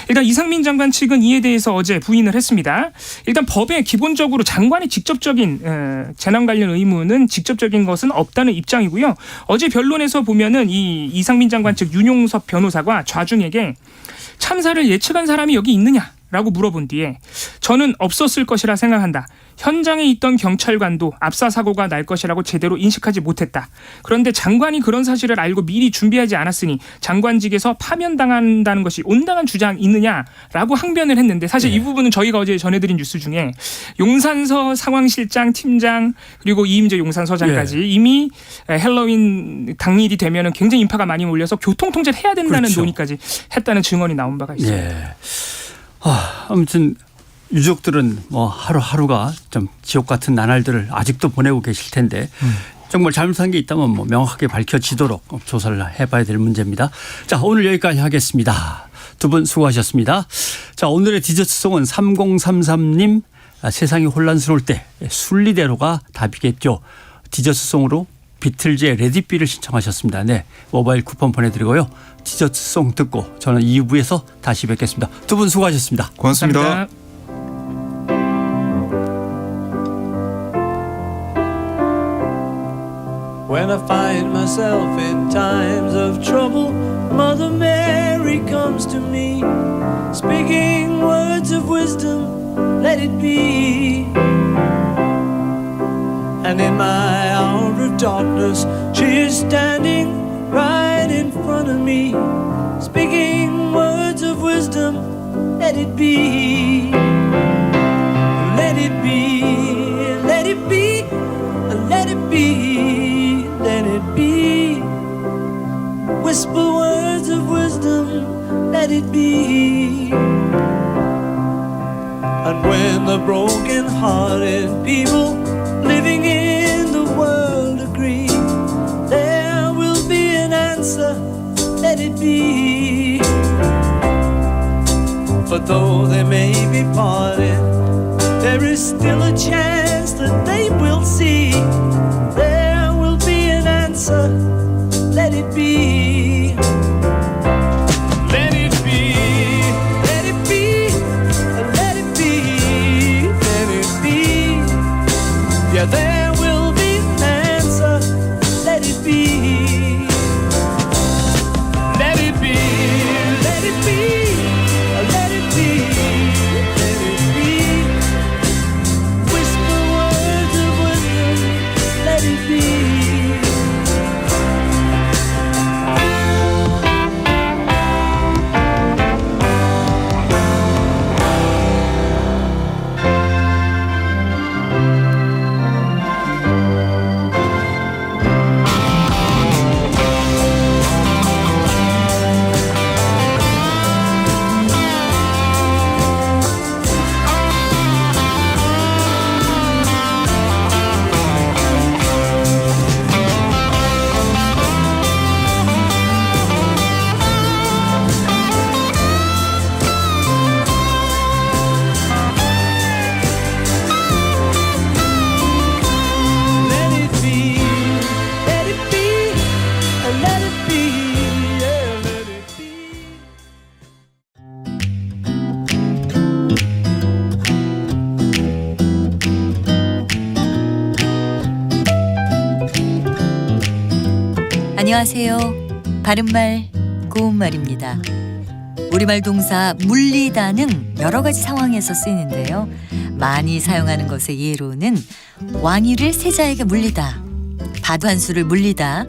일단 이상민 장관 측은 이에 대해서 어제 부인을 했습니다. 일단 법에 기본적으로 장관의 직접적인 재난 관련 의무는 직접적인 것은 없다는 입장이고요. 어제 변론에서 보면은 이 이상민 장관 측 윤용섭 변호사가 좌중에게 참사를 예측한 사람이 여기 있느냐라고 물어본 뒤에 저는 없었을 것이라 생각한다. 현장에 있던 경찰관도 압사 사고가 날 것이라고 제대로 인식하지 못했다. 그런데 장관이 그런 사실을 알고 미리 준비하지 않았으니 장관직에서 파면당한다는 것이 온당한 주장이 있느냐라고 항변을 했는데 사실 이 부분은 저희가 어제 전해드린 뉴스 중에 용산서 상황실장 팀장 그리고 이임재 용산서장까지 이미 헬로윈 당일이 되면은 굉장히 인파가 많이 몰려서 교통통제를 해야 된다는 그렇죠. 논의까지 했다는 증언이 나온 바가 있습니다. 예. 아무튼 유족들은 뭐 하루하루가 좀 지옥 같은 나날들을 아직도 보내고 계실 텐데 정말 잘못한 게 있다면 뭐 명확하게 밝혀지도록 조사를 해봐야 될 문제입니다. 자, 오늘 여기까지 하겠습니다. 두 분 수고하셨습니다. 자, 오늘의 디저트송은 3033님 세상이 혼란스러울 때 순리대로가 답이겠죠. 디저트송으로 비틀즈의 레디비를 신청하셨습니다. 네, 모바일 쿠폰 보내드리고요. 디저트송 듣고 저는 2부에서 다시 뵙겠습니다. 두 분 수고하셨습니다. 고맙습니다. 감사합니다. When I find myself in times of trouble, Mother Mary comes to me, speaking words of wisdom, let it be. And in my hour of darkness, she is standing right in front of me, speaking words of wisdom, let it be. Let it be, let it be, let it be, let it be. Whisper words of wisdom, let it be. And when the broken-hearted people living in the world agree, there will be an answer, let it be. But though they may be parted, there is still a chance that they will see. There will be an answer, let it be. Let it be, let it be, let it be, let it be. Yeah, there will be an answer, let it be. Let it be, let it be, let it be, let it be. Whisper words of wisdom, let it be. 안녕하세요. 바른말 고운말입니다. 우리말 동사 물리다는 여러 가지 상황에서 쓰이는데요. 많이 사용하는 것의 예로는 왕위를 세자에게 물리다, 바두한수를 물리다,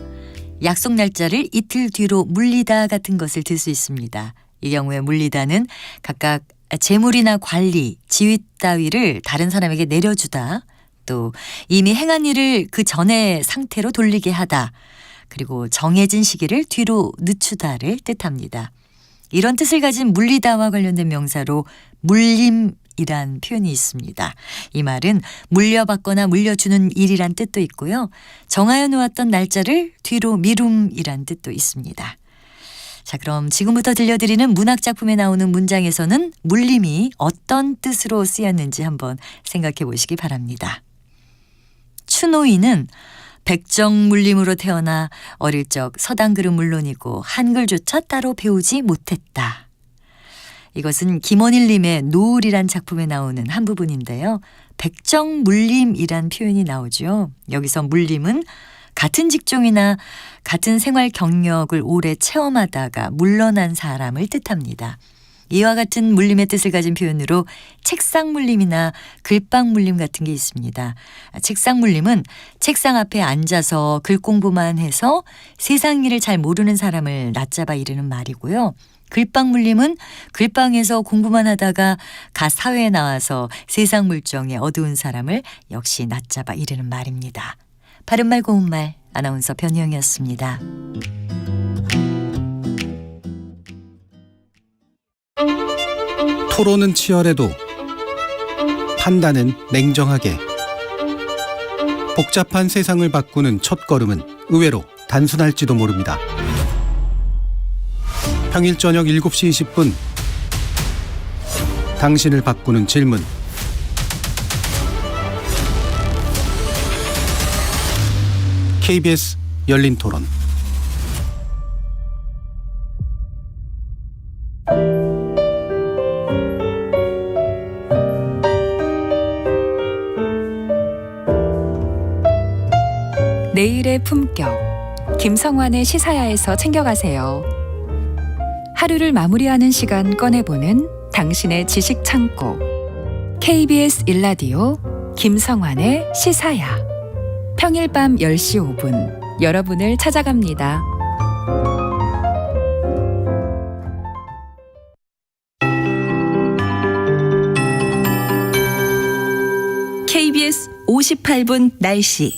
약속 날짜를 이틀 뒤로 물리다 같은 것을 들 수 있습니다. 이 경우에 물리다는 각각 재물이나 관리, 지위 따위를 다른 사람에게 내려주다, 또 이미 행한 일을 그 전의 상태로 돌리게 하다, 그리고 정해진 시기를 뒤로 늦추다를 뜻합니다. 이런 뜻을 가진 물리다와 관련된 명사로 물림이란 표현이 있습니다. 이 말은 물려받거나 물려주는 일이란 뜻도 있고요. 정하여 놓았던 날짜를 뒤로 미룸이란 뜻도 있습니다. 자, 그럼 지금부터 들려드리는 문학작품에 나오는 문장에서는 물림이 어떤 뜻으로 쓰였는지 한번 생각해 보시기 바랍니다. 추노인은 백정물림으로 태어나 어릴 적 서당글은 물론이고 한글조차 따로 배우지 못했다. 이것은 김원일님의 노을이란 작품에 나오는 한 부분인데요. 백정물림이란 표현이 나오죠. 여기서 물림은 같은 직종이나 같은 생활 경력을 오래 체험하다가 물러난 사람을 뜻합니다. 이와 같은 물림의 뜻을 가진 표현으로 책상 물림이나 글방 물림 같은 게 있습니다. 책상 물림은 책상 앞에 앉아서 글 공부만 해서 세상 일을 잘 모르는 사람을 낮잡아 이르는 말이고요. 글방 물림은 글방에서 공부만 하다가 가 사회에 나와서 세상 물정에 어두운 사람을 역시 낮잡아 이르는 말입니다. 바른말 고운말 아나운서 변희영이었습니다. 토론은 치열해도 판단은 냉정하게. 복잡한 세상을 바꾸는 첫걸음은 의외로 단순할지도 모릅니다. 평일 저녁 7시 20분 당신을 바꾸는 질문. KBS 열린 토론. 내일의 품격, 김성환의 시사야에서 챙겨가세요. 하루를 마무리하는 시간 꺼내보는 당신의 지식 창고. KBS 일라디오 김성환의 시사야. 평일 밤 10시 5분 여러분을 찾아갑니다. KBS 58분 날씨.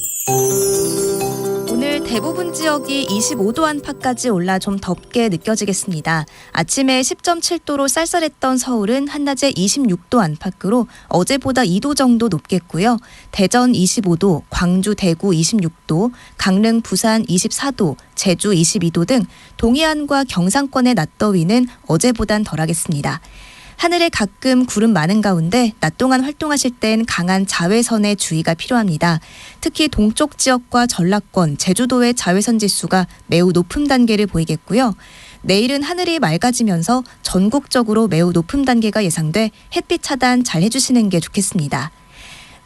오늘 대부분 지역이 25도 안팎까지 올라 좀 덥게 느껴지겠습니다. 아침에 10.7도로 쌀쌀했던 서울은 한낮에 26도 안팎으로 어제보다 2도 정도 높겠고요. 대전 25도, 광주, 대구 26도, 강릉, 부산 24도, 제주 22도 등 동해안과 경상권의 낮더위는 어제보단 덜하겠습니다. 하늘에 가끔 구름 많은 가운데 낮 동안 활동하실 땐 강한 자외선에 주의가 필요합니다. 특히 동쪽 지역과 전라권, 제주도의 자외선 지수가 매우 높은 단계를 보이겠고요. 내일은 하늘이 맑아지면서 전국적으로 매우 높은 단계가 예상돼 햇빛 차단 잘 해주시는 게 좋겠습니다.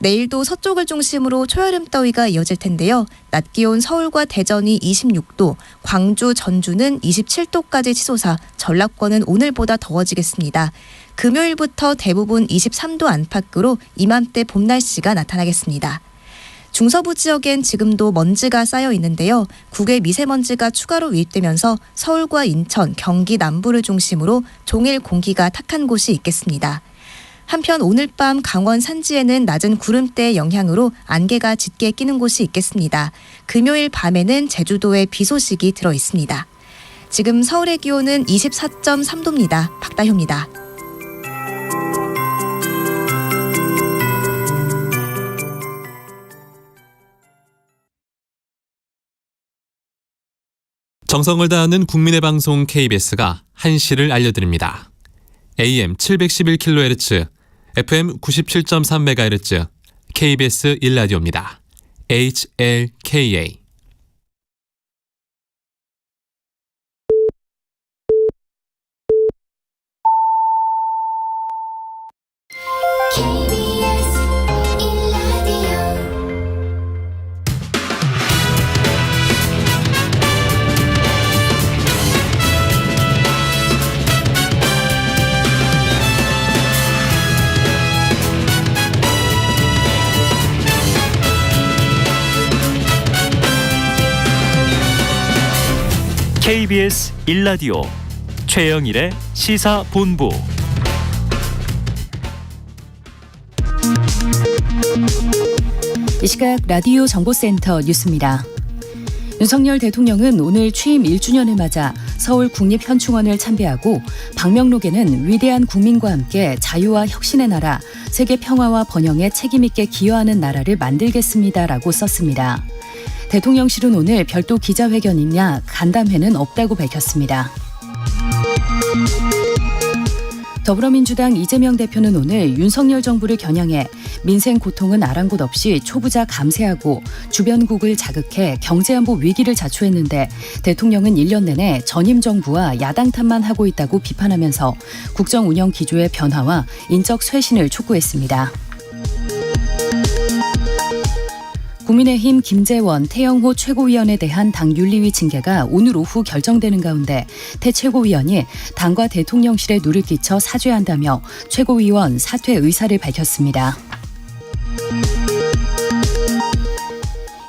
내일도 서쪽을 중심으로 초여름 더위가 이어질 텐데요. 낮 기온 서울과 대전이 26도, 광주, 전주는 27도까지 치솟아 전라권은 오늘보다 더워지겠습니다. 금요일부터 대부분 23도 안팎으로 이맘때 봄 날씨가 나타나겠습니다. 중서부 지역엔 지금도 먼지가 쌓여 있는데요. 국외 미세먼지가 추가로 유입되면서 서울과 인천, 경기 남부를 중심으로 종일 공기가 탁한 곳이 있겠습니다. 한편 오늘 밤 강원 산지에는 낮은 구름대의 영향으로 안개가 짙게 끼는 곳이 있겠습니다. 금요일 밤에는 제주도에 비 소식이 들어 있습니다. 지금 서울의 기온은 24.3도입니다. 박다효입니다. 정성을 다하는 국민의 방송 KBS가 한시를 알려드립니다. AM 711kHz, FM 97.3MHz, KBS 일라디오입니다. HLKA. KBS 1라디오 최영일의 시사본부. 이 시각 라디오 정보센터 뉴스입니다. 윤석열 대통령은 오늘 취임 1주년을 맞아 서울 국립현충원을 참배하고 방명록에는 위대한 국민과 함께 자유와 혁신의 나라, 세계 평화와 번영에 책임있게 기여하는 나라를 만들겠습니다라고 썼습니다. 대통령실은 오늘 별도 기자회견이나 간담회는 없다고 밝혔습니다. 더불어민주당 이재명 대표는 오늘 윤석열 정부를 겨냥해 민생 고통은 아랑곳 없이 초부자 감세하고 주변국을 자극해 경제안보 위기를 자초했는데 대통령은 1년 내내 전임 정부와 야당 탓만 하고 있다고 비판하면서 국정 운영 기조의 변화와 인적 쇄신을 촉구했습니다. 국민의힘 김재원, 태영호 최고위원에 대한 당 윤리위 징계가 오늘 오후 결정되는 가운데 태 최고위원이 당과 대통령실에 누를 끼쳐 사죄한다며 최고위원 사퇴 의사를 밝혔습니다.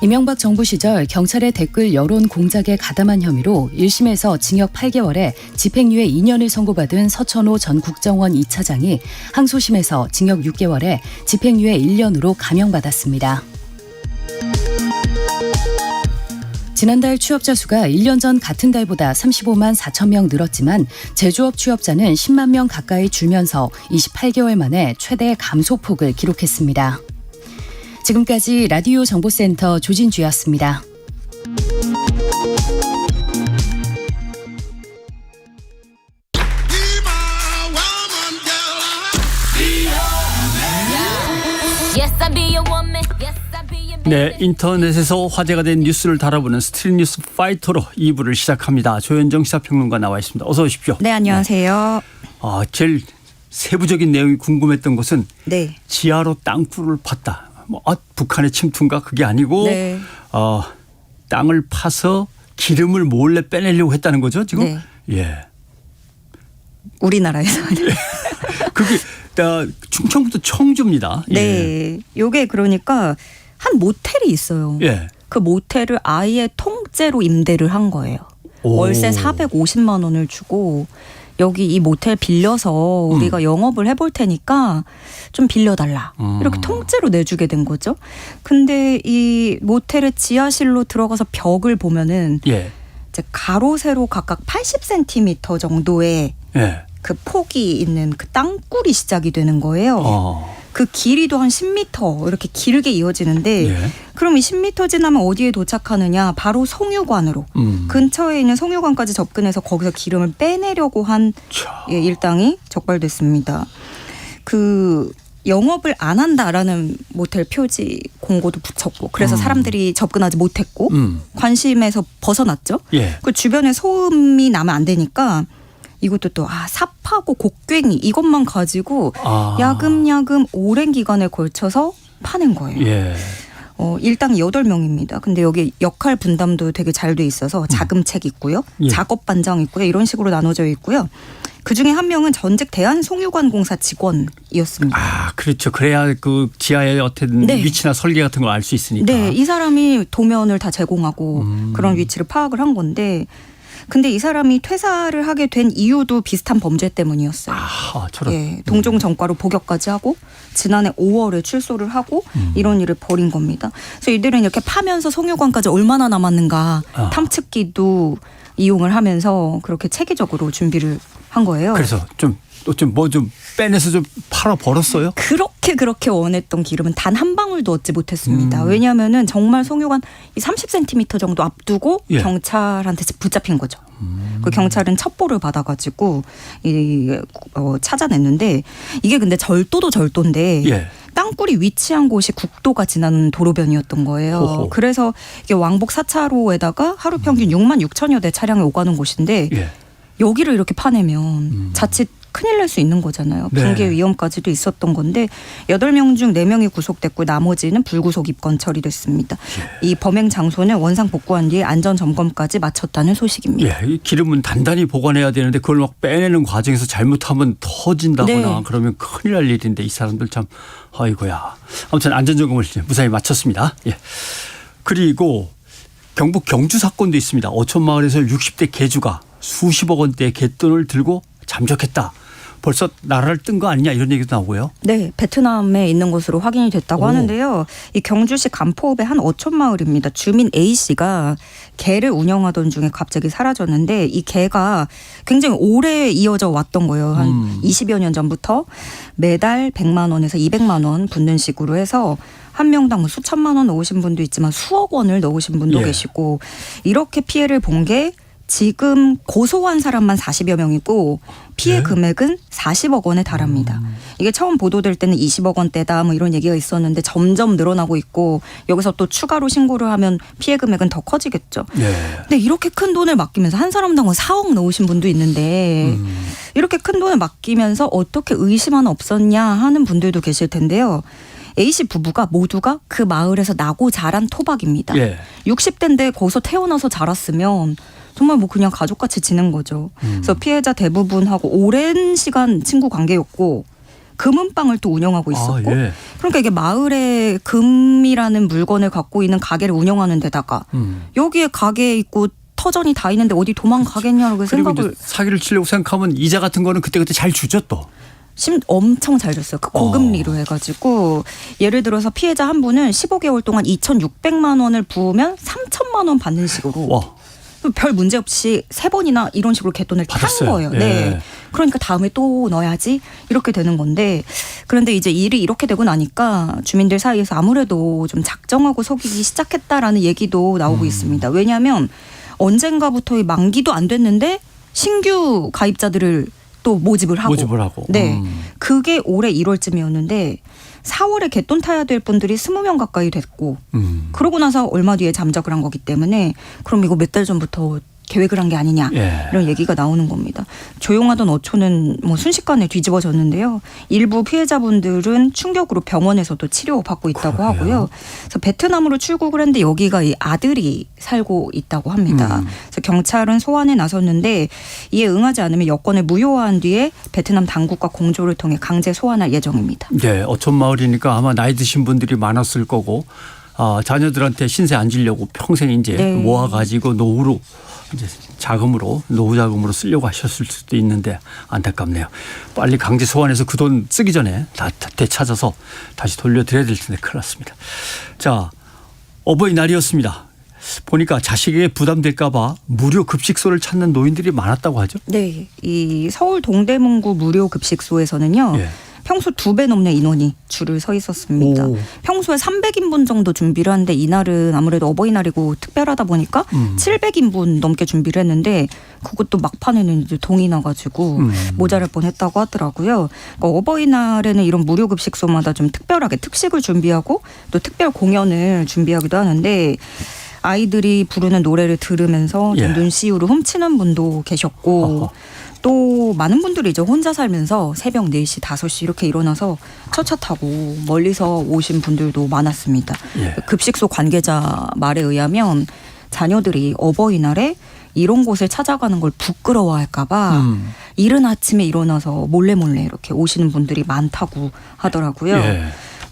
이명박 정부 시절 경찰의 댓글 여론 공작에 가담한 혐의로 1심에서 징역 8개월에 집행유예 2년을 선고받은 서천호 전 국정원 2차장이 항소심에서 징역 6개월에 집행유예 1년으로 감형받았습니다. 지난달 취업자 수가 1년 전 같은 달보다 35만 4천 명 늘었지만 제조업 취업자는 10만 명 가까이 줄면서 28개월 만에 최대 감소폭을 기록했습니다. 지금까지 라디오 정보센터 조진주였습니다. 네, 인터넷에서 화제가 된 뉴스를 다뤄보는 스트릿 뉴스 파이터로 2부를 시작합니다. 조현정 시사평론가 나와 있습니다. 어서 오십시오. 네, 안녕하세요. 제일 세부적인 내용이 궁금했던 것은 네. 지하로 땅굴을 팠다. 북한의 침투인가 그게 아니고 네. 땅을 파서 기름을 몰래 빼내려고 했다는 거죠, 지금? 네. 예. 우리나라에서. 그게 충청부터 청주입니다. 네. 요게 그러니까 한 모텔이 있어요. 예. 그 모텔을 아예 통째로 임대를 한 거예요. 오. 월세 450만 원을 주고 여기 이 모텔 빌려서 우리가 영업을 해볼 테니까 좀 빌려달라. 이렇게 통째로 내주게 된 거죠. 근데 이 모텔의 지하실로 들어가서 벽을 보면은 예. 이제 가로 세로 각각 80cm 정도의 예. 그 폭이 있는 그 땅굴이 시작이 되는 거예요. 그 길이도 한 10m 이렇게 길게 이어지는데 예. 그럼 이 10m 지나면 어디에 도착하느냐? 바로 송유관으로. 근처에 있는 송유관까지 접근해서 거기서 기름을 빼내려고 한 일당이 적발됐습니다. 그 영업을 안 한다라는 모텔 표지 공고도 붙였고 그래서 사람들이 접근하지 못했고 관심에서 벗어났죠. 예. 그 주변에 소음이 나면 안 되니까 이것도 또 삽하고 곡괭이 이것만 가지고 야금야금 오랜 기간에 걸쳐서 파낸 거예요. 예. 일당 8명입니다. 근데 여기 역할 분담도 되게 잘 돼 있어서 자금책 있고요. 예. 작업 반장 있고요. 이런 식으로 나눠져 있고요. 그중에 한 명은 전직 대한송유관공사 직원이었습니다. 그렇죠. 그래야 그 지하의 어떤 네. 위치나 설계 같은 걸 알 수 있으니까. 네. 이 사람이 도면을 다 제공하고 그런 위치를 파악을 한 건데 근데 이 사람이 퇴사를 하게 된 이유도 비슷한 범죄 때문이었어요. 저런. 예, 동종 전과로 복역까지 하고 지난해 5월에 출소를 하고 이런 일을 벌인 겁니다. 그래서 이들은 이렇게 파면서 송유관까지 얼마나 남았는가 탐측기도 이용을 하면서 그렇게 체계적으로 준비를 한 거예요. 그래서 좀 빼내서 좀 팔아 벌었어요? 그렇게 원했던 기름은 단 한 방울도 얻지 못했습니다. 왜냐하면은 정말 송유관 30cm 정도 앞두고 예. 경찰한테 붙잡힌 거죠. 그 경찰은 첩보를 받아가지고 찾아냈는데 이게 근데 절도도 절도인데 예. 땅굴이 위치한 곳이 국도가 지나는 도로변이었던 거예요. 호호. 그래서 이게 왕복 4차로에다가 하루 평균 6만 6천여 대 차량이 오가는 곳인데 예. 여기를 이렇게 파내면 자칫 큰일 날 수 있는 거잖아요. 네. 붕괴 위험까지도 있었던 건데 8명 중 4명이 구속됐고 나머지는 불구속 입건 처리됐습니다. 이 범행 장소는 원상 복구한 뒤에 안전점검까지 마쳤다는 소식입니다. 예, 이 기름은 단단히 보관해야 되는데 그걸 막 빼내는 과정에서 잘못하면 터진다거나 네. 그러면 큰일 날 일인데 이 사람들 참 아이고야. 아무튼 안전점검을 무사히 마쳤습니다. 예. 그리고 경북 경주 사건도 있습니다. 어촌마을에서 60대 개주가 수십억 원대의 갯돈을 들고 잠적했다. 벌써 나라를 뜬 거 아니냐 이런 얘기도 나오고요. 네, 베트남에 있는 것으로 확인이 됐다고 하는데요. 이 경주시 간포읍의 한 어촌마을입니다. 주민 A 씨가 개를 운영하던 중에 갑자기 사라졌는데 이 개가 굉장히 오래 이어져 왔던 거예요. 한 20여 년 전부터 매달 100만 원에서 200만 원 붙는 식으로 해서 한 명당 뭐 수천만 원 넣으신 분도 있지만 수억 원을 넣으신 분도 계시고 이렇게 피해를 본 게 지금 고소한 사람만 40여 명이고 피해 금액은 40억 원에 달합니다. 이게 처음 보도될 때는 20억 원대다 뭐 이런 얘기가 있었는데 점점 늘어나고 있고 여기서 또 추가로 신고를 하면 피해 금액은 더 커지겠죠. 근데 이렇게 큰 돈을 맡기면서 한 사람당 4억 넣으신 분도 있는데 이렇게 큰 돈을 맡기면서 어떻게 의심 하나 없었냐 하는 분들도 계실 텐데요. A씨 부부가 모두가 그 마을에서 나고 자란 토박입니다. 60대인데 거기서 태어나서 자랐으면 정말 뭐 그냥 가족같이 지낸 거죠. 그래서 피해자 대부분하고 오랜 시간 친구 관계였고 금은방을 또 운영하고 있었고 그러니까 이게 마을에 금이라는 물건을 갖고 있는 가게를 운영하는 데다가 여기에 가게 있고 터전이 다 있는데 어디 도망가겠냐고 생각을. 사기를 치려고 생각하면 이자 같은 거는 그때그때 잘 주죠 또. 엄청 잘 줬어요. 그 고금리로 해가지고 예를 들어서 피해자 한 분은 15개월 동안 2,600만 원을 부으면 3천만 원 받는 식으로 별 문제 없이 3번이나 이런 식으로 갯돈을 탄 거예요. 네. 그러니까 다음에 또 넣어야지 이렇게 되는 건데 그런데 이제 일이 이렇게 되고 나니까 주민들 사이에서 아무래도 좀 작정하고 속이기 시작했다라는 얘기도 나오고 있습니다. 왜냐하면 언젠가부터 만기도 안 됐는데 신규 가입자들을 또 모집을 하고. 네. 그게 올해 1월쯤이었는데 4월에 갯돈 타야 될 분들이 20명 가까이 됐고 그러고 나서 얼마 뒤에 잠적을 한 거기 때문에 그럼 이거 몇 달 전부터 계획을 한 게 아니냐 이런 얘기가 나오는 겁니다. 조용하던 어촌은 뭐 순식간에 뒤집어졌는데요. 일부 피해자분들은 충격으로 병원에서도 치료받고 있다고 하고요. 그래서 베트남으로 출국을 했는데 여기가 이 아들이 살고 있다고 합니다. 그래서 경찰은 소환에 나섰는데 이에 응하지 않으면 여권을 무효화한 뒤에 베트남 당국과 공조를 통해 강제 소환할 예정입니다. 네, 어촌마을이니까 아마 나이 드신 분들이 많았을 거고 자녀들한테 신세 안 지려고 평생 이제 모아가지고 노후로 이제 노후 자금으로 쓰려고 하셨을 수도 있는데 안타깝네요. 빨리 강제 소환해서 그 돈 쓰기 전에 다 되찾아서 다시 돌려드려야 될 텐데 큰일 났습니다. 자, 어버이날이었습니다. 보니까 자식에게 부담될까 봐 무료 급식소를 찾는 노인들이 많았다고 하죠? 네. 이 서울 동대문구 무료 급식소에서는요. 평소 2배 넘는 인원이 줄을 서 있었습니다. 평소에 300인분 정도 준비를 하는데 이날은 아무래도 어버이날이고 특별하다 보니까 700인분 넘게 준비를 했는데 그것도 막판에는 이제 동이 나가지고 모자랄 뻔했다고 하더라고요. 그러니까 어버이날에는 이런 무료 급식소마다 좀 특별하게 특식을 준비하고 또 특별 공연을 준비하기도 하는데 아이들이 부르는 노래를 들으면서 눈시울을 훔치는 분도 계셨고 또 많은 분들이 이제 혼자 살면서 새벽 4시, 5시 이렇게 일어나서 첫차 타고 멀리서 오신 분들도 많았습니다. 급식소 관계자 말에 의하면 자녀들이 어버이날에 이런 곳을 찾아가는 걸 부끄러워할까 봐 이른 아침에 일어나서 몰래 이렇게 오시는 분들이 많다고 하더라고요.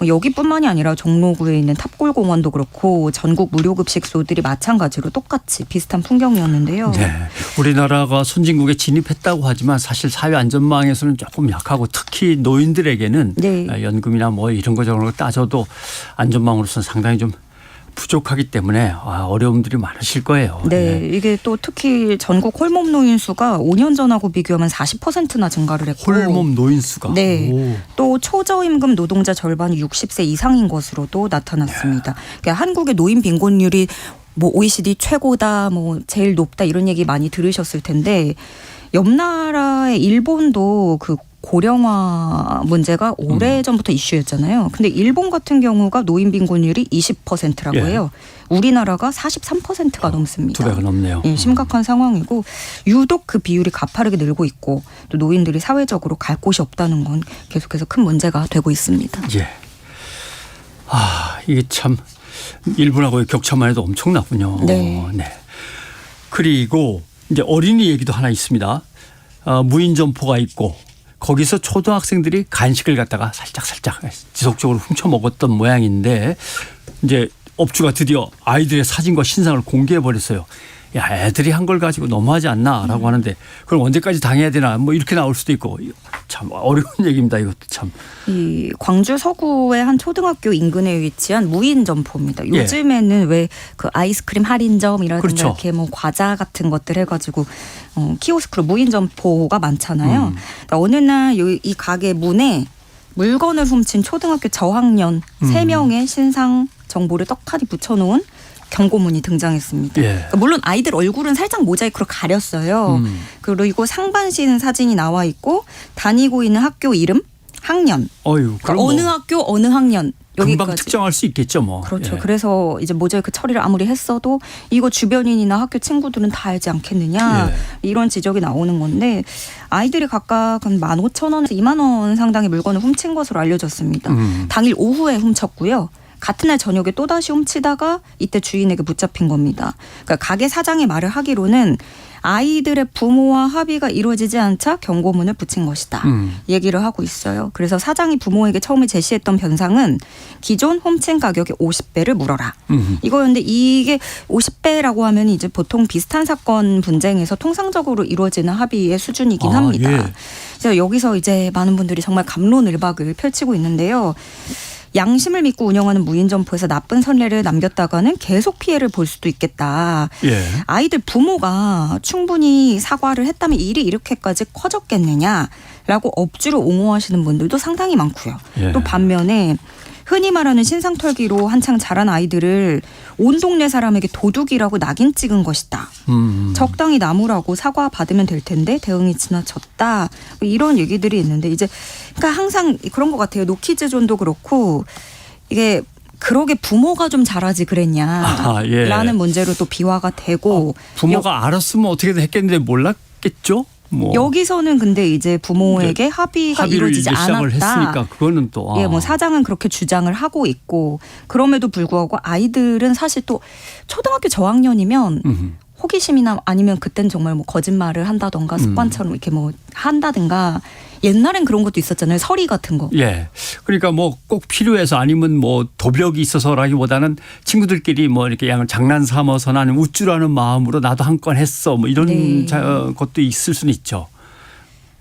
여기뿐만이 아니라 종로구에 있는 탑골공원도 그렇고 전국 무료급식소들이 마찬가지로 똑같이 비슷한 풍경이었는데요. 네, 우리나라가 선진국에 진입했다고 하지만 사실 사회 안전망에서는 조금 약하고 특히 노인들에게는 연금이나 뭐 이런 거 저런 거 따져도 안전망으로서는 상당히 좀 부족하기 때문에 어려움들이 많으실 거예요. 네, 이게 또 특히 전국 홀몸 노인 수가 5년 전하고 비교하면 40%나 증가를 했고 홀몸 노인 수가. 네, 또 초저임금 노동자 절반이 60세 이상인 것으로도 나타났습니다. 그러니까 한국의 노인 빈곤율이 뭐 OECD 최고다, 뭐 제일 높다 이런 얘기 많이 들으셨을 텐데 옆 나라의 일본도 그 고령화 문제가 오래전부터 이슈였잖아요. 근데 일본 같은 경우가 노인 빈곤율이 20%라고 해요. 우리나라가 43%가 넘습니다. 2배가 넘네요. 심각한 상황이고 유독 그 비율이 가파르게 늘고 있고 또 노인들이 사회적으로 갈 곳이 없다는 건 계속해서 큰 문제가 되고 있습니다. 이게 참 일본하고의 격차만 해도 엄청나군요. 네. 그리고 이제 어린이 얘기도 하나 있습니다. 무인 점포가 있고 거기서 초등학생들이 간식을 갖다가 살짝 지속적으로 훔쳐 먹었던 모양인데 이제 업주가 드디어 아이들의 사진과 신상을 공개해 버렸어요. 야, 애들이 한 걸 가지고 너무하지 않나라고 하는데 그럼 언제까지 당해야 되나 뭐 이렇게 나올 수도 있고 참 어려운 얘기입니다. 이것도 참. 이 광주 서구의 한 초등학교 인근에 위치한 무인 점포입니다. 요즘에는 왜 그 아이스크림 할인점이라든가 그렇죠. 이렇게 뭐 과자 같은 것들 해가지고 키오스크로 무인 점포가 많잖아요. 그러니까 어느 날 이 가게 문에 물건을 훔친 초등학교 저학년 3명의 신상 정보를 떡하니 붙여놓은 경고문이 등장했습니다. 예. 그러니까 물론 아이들 얼굴은 살짝 모자이크로 가렸어요. 그리고 상반신 사진이 나와 있고 다니고 있는 학교 이름, 학년, 어휴, 그러니까 어느 학교 어느 학년 금방 여기까지. 특정할 수 있겠죠, 뭐. 그렇죠. 예. 그래서 이제 모자이크 처리를 아무리 했어도 이거 주변인이나 학교 친구들은 다 알지 않겠느냐 이런 지적이 나오는 건데 아이들이 각각 한 15,000원에서 2만 원 상당의 물건을 훔친 것으로 알려졌습니다. 당일 오후에 훔쳤고요. 같은 날 저녁에 또다시 훔치다가 이때 주인에게 붙잡힌 겁니다. 그러니까 가게 사장의 말을 하기로는 아이들의 부모와 합의가 이루어지지 않자 경고문을 붙인 것이다. 얘기를 하고 있어요. 그래서 사장이 부모에게 처음에 제시했던 변상은 기존 훔친 가격의 50배를 물어라. 이거였는데 이게 50배라고 하면 이제 보통 비슷한 사건 분쟁에서 통상적으로 이루어지는 합의의 수준이긴 합니다. 예. 그래서 여기서 이제 많은 분들이 정말 갑론을박을 펼치고 있는데요. 양심을 믿고 운영하는 무인 점포에서 나쁜 선례를 남겼다가는 계속 피해를 볼 수도 있겠다. 예. 아이들 부모가 충분히 사과를 했다면 일이 이렇게까지 커졌겠느냐라고 업주를 옹호하시는 분들도 상당히 많고요. 예. 또 반면에 흔히 말하는 신상 털기로 한창 자란 아이들을 온 동네 사람에게 도둑이라고 낙인 찍은 것이다. 적당히 나무라고 사과 받으면 될 텐데 대응이 지나쳤다. 이런 얘기들이 있는데 이제 그러니까 항상 그런 것 같아요. 노키즈존도 그렇고 이게 그러게 부모가 좀 잘하지 그랬냐라는 예. 문제로 또 비화가 되고 부모가 알았으면 어떻게든 했겠는데 몰랐겠죠? 뭐. 여기서는 근데 이제 부모에게 합의가 이루어지지 시작을 않았다. 했으니까 그거는 또. 예, 뭐 사장은 그렇게 주장을 하고 있고 그럼에도 불구하고 아이들은 사실 또 초등학교 저학년이면 호기심이나 아니면 그땐 정말 뭐 거짓말을 한다던가 습관처럼 이렇게 뭐 한다든가 옛날엔 그런 것도 있었잖아요. 서리 같은 거. 예. 그러니까 뭐 꼭 필요해서 아니면 뭐 도벽이 있어서라기보다는 친구들끼리 뭐 이렇게 양을 장난 삼아서나 아니면 우쭐하는 마음으로 나도 한 건 했어 뭐 이런 것도 있을 수는 있죠.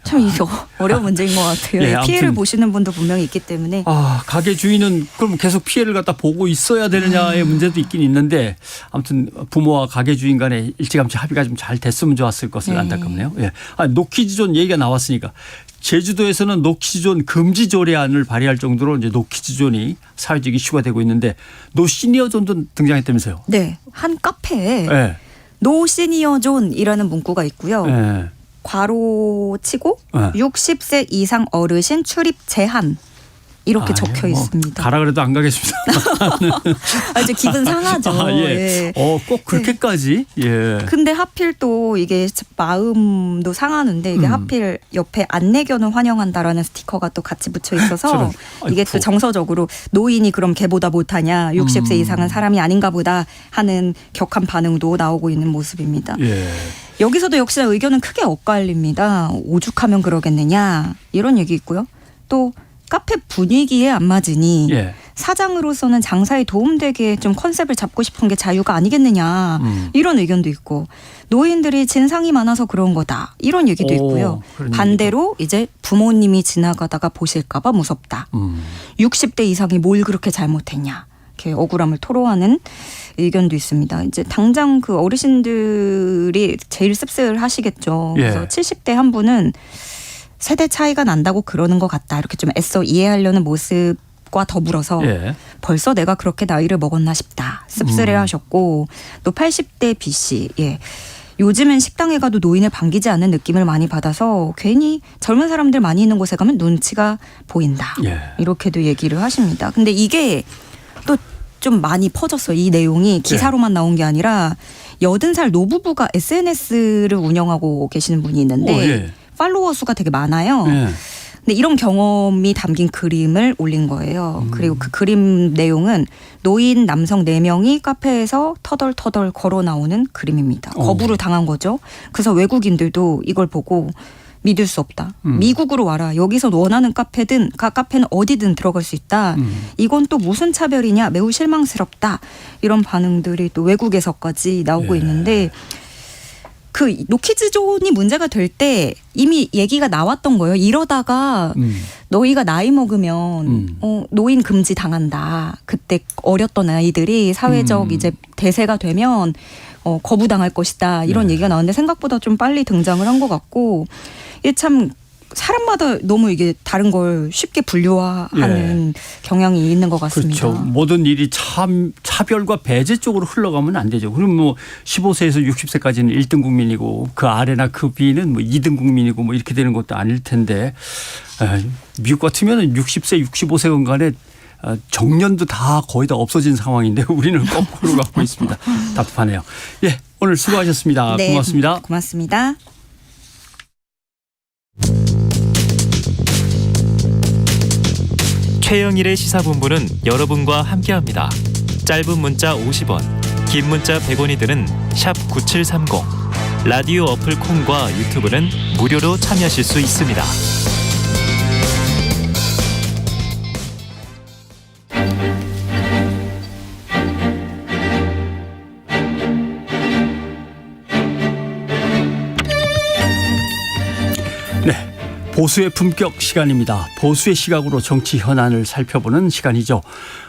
참 이거 어려운 문제인 것 같아요. 예, 피해를 아무튼. 보시는 분도 분명히 있기 때문에. 가게 주인은 그럼 계속 피해를 갖다 보고 있어야 되느냐의 문제도 있긴 있는데 아무튼 부모와 가게 주인 간에 일찌감치 합의가 좀 잘 됐으면 좋았을 것을 안타깝네요. 예. 노키즈존 얘기가 나왔으니까 제주도에서는 노키즈존 금지 조례안을 발의할 정도로 이제 노키즈존이 사회적 이슈가 되고 있는데 노시니어존도 등장했다면서요? 네. 한 카페에 예. 노 시니어존이라는 문구가 있고요. 예. 괄호 치고 60세 이상 어르신 출입 제한 이렇게 적혀 있습니다. 가라 그래도 안 가겠습니다. 이제 기분 상하죠. 예. 꼭 그렇게까지. 예. 근데 하필 또 이게 마음도 상하는데 이게 하필 옆에 안내견을 환영한다라는 스티커가 또 같이 붙여 있어서 이게 또 정서적으로 노인이 그럼 걔보다 못하냐 60세 이상은 사람이 아닌가 보다 하는 격한 반응도 나오고 있는 모습입니다. 예. 여기서도 역시나 의견은 크게 엇갈립니다. 오죽하면 그러겠느냐 이런 얘기 있고요. 또 카페 분위기에 안 맞으니 사장으로서는 장사에 도움되게 좀 컨셉을 잡고 싶은 게 자유가 아니겠느냐 이런 의견도 있고 노인들이 진상이 많아서 그런 거다 이런 얘기도 있고요. 반대로 이제 부모님이 지나가다가 보실까 봐 무섭다. 60대 이상이 뭘 그렇게 잘못했냐. 이렇게 억울함을 토로하는 의견도 있습니다. 이제 당장 그 어르신들이 제일 씁쓸하시겠죠. 그래서 70대 한 분은 세대 차이가 난다고 그러는 것 같다. 이렇게 좀 애써 이해하려는 모습과 더불어서 벌써 내가 그렇게 나이를 먹었나 싶다. 씁쓸해하셨고 또 80대 B 씨. 요즘엔 식당에 가도 노인을 반기지 않는 느낌을 많이 받아서 괜히 젊은 사람들 많이 있는 곳에 가면 눈치가 보인다. 이렇게도 얘기를 하십니다. 근데 이게 또 좀 많이 퍼졌어요. 이 내용이 기사로만 나온 게 아니라 80살 노부부가 SNS를 운영하고 계시는 분이 있는데 팔로워 수가 되게 많아요. 근데 이런 경험이 담긴 그림을 올린 거예요. 그리고 그 그림 내용은 노인 남성 4명이 카페에서 터덜터덜 걸어 나오는 그림입니다. 거부를 당한 거죠. 그래서 외국인들도 이걸 보고 믿을 수 없다. 미국으로 와라. 여기서 원하는 카페는 어디든 들어갈 수 있다. 이건 또 무슨 차별이냐. 매우 실망스럽다. 이런 반응들이 또 외국에서까지 나오고 있는데 그 노키즈존이 문제가 될 때 이미 얘기가 나왔던 거예요. 이러다가 너희가 나이 먹으면 노인 금지 당한다. 그때 어렸던 아이들이 사회적 이제 대세가 되면 거부당할 것이다. 이런 얘기가 나왔는데 생각보다 좀 빨리 등장을 한 것 같고 이게 참 사람마다 너무 이게 다른 걸 쉽게 분류화하는 경향이 있는 것 같습니다. 그렇죠. 모든 일이 차별과 배제 쪽으로 흘러가면 안 되죠. 그럼 뭐 15세에서 60세까지는 1등 국민이고 그 아래나 그 위는 뭐 2등 국민이고 뭐 이렇게 되는 것도 아닐 텐데 미국 같으면 60세, 65세건 간에 정년도 다 거의 다 없어진 상황인데 우리는 거꾸로 갖고 있습니다. 답답하네요. 예, 오늘 수고하셨습니다. 네, 고맙습니다. 고맙습니다. 최영일의 시사본부는 여러분과 함께합니다. 짧은 문자 50원, 긴 문자 100원이 드는 샵 9730. 라디오 어플 콩과 유튜브는 무료로 참여하실 수 있습니다. 보수의 품격 시간입니다. 보수의 시각으로 정치 현안을 살펴보는 시간이죠.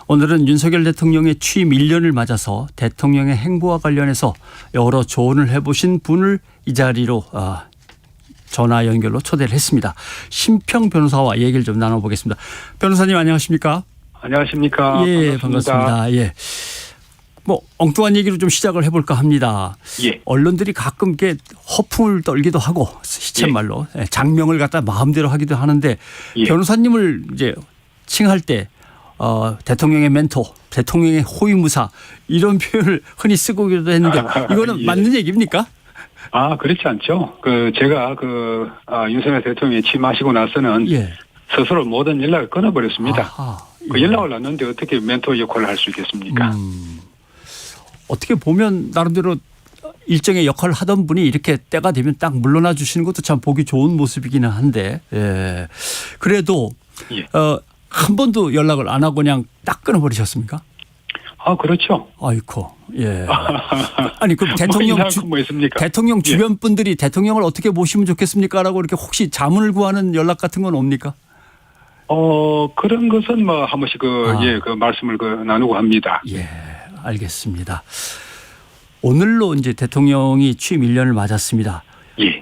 오늘은 윤석열 대통령의 취임 1년을 맞아서 대통령의 행보와 관련해서 여러 조언을 해보신 분을 이 자리로 전화 연결로 초대를 했습니다. 심평 변호사와 얘기를 좀 나눠보겠습니다. 변호사님 안녕하십니까? 안녕하십니까? 예, 반갑습니다. 예. 뭐 엉뚱한 얘기로 좀 시작을 해볼까 합니다. 예. 언론들이 가끔 이렇게 허풍을 떨기도 하고 시쳇말로 장명을 갖다 마음대로 하기도 하는데 변호사님을 이제 칭할 때 대통령의 멘토, 대통령의 호위무사 이런 표현을 흔히 쓰고기도 했는데 이거는 맞는 얘기입니까? 그렇지 않죠. 제가 윤석열 대통령이 취임하시고 나서는 스스로 모든 연락을 끊어버렸습니다. 연락을 놨는데 어떻게 멘토 역할을 할 수 있겠습니까? 어떻게 보면 나름대로 일정의 역할을 하던 분이 이렇게 때가 되면 딱 물러나 주시는 것도 참 보기 좋은 모습이기는 한데 그래도 한 번도 연락을 안 하고 그냥 딱 끊어버리셨습니까? 그렇죠. 아이고, 예. 아니 그럼 있습니까? 대통령 주변 분들이 대통령을 어떻게 모시면 좋겠습니까라고 이렇게 혹시 자문을 구하는 연락 같은 건 옵니까? 그런 것은 뭐 한 번씩 말씀을 나누고 합니다. 예. 알겠습니다. 오늘로 이제 대통령이 취임 1년을 맞았습니다.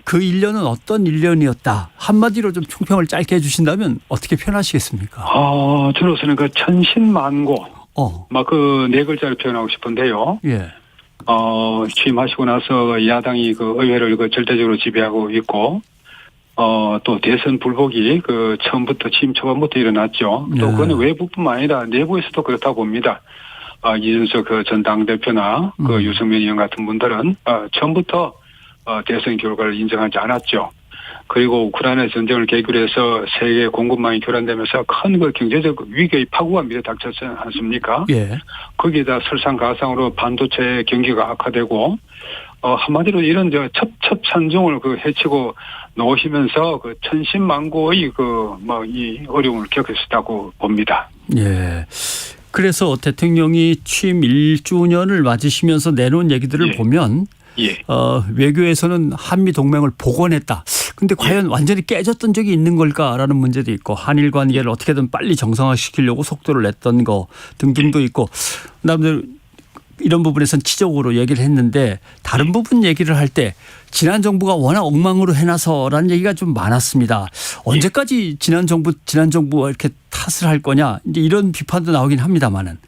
그 1년은 어떤 1년이었다. 한마디로 좀 총평을 짧게 해주신다면 어떻게 표현하시겠습니까? 저로서는 천신만고 네 글자를 표현하고 싶은데요. 취임하시고 나서 야당이 의회를 절대적으로 지배하고 있고 또 대선 불복이 처음부터 취임 초반부터 일어났죠. 또 그건 외부뿐만 아니라 내부에서도 그렇다 봅니다. 이준석 전 당대표나 유승민 의원 같은 분들은 처음부터 대선 결과를 인정하지 않았죠. 그리고 우크라이나 전쟁을 계기로 해서 세계 공급망이 교란되면서 큰 경제적 위기의 파고가 밀어닥쳤지 않습니까? 거기에다 설상가상으로 반도체 경기가 악화되고 한마디로 이런 첩첩산중을 헤치고 놓으시면서 천신만고의 이 어려움을 겪으셨다고 봅니다. 예. 그래서 대통령이 취임 1주년을 맞으시면서 내놓은 얘기들을 보면 외교에서는 한미 동맹을 복원했다. 근데 과연 완전히 깨졌던 적이 있는 걸까라는 문제도 있고 한일 관계를 어떻게든 빨리 정상화시키려고 속도를 냈던 거 등등도 있고 나름대로 이런 부분에서는 치적으로 얘기를 했는데 다른 부분 얘기를 할 때 지난 정부가 워낙 엉망으로 해놔서라는 얘기가 좀 많았습니다. 언제까지 지난 정부가 이렇게 탓을 할 거냐 이제 이런 비판도 나오긴 합니다만은.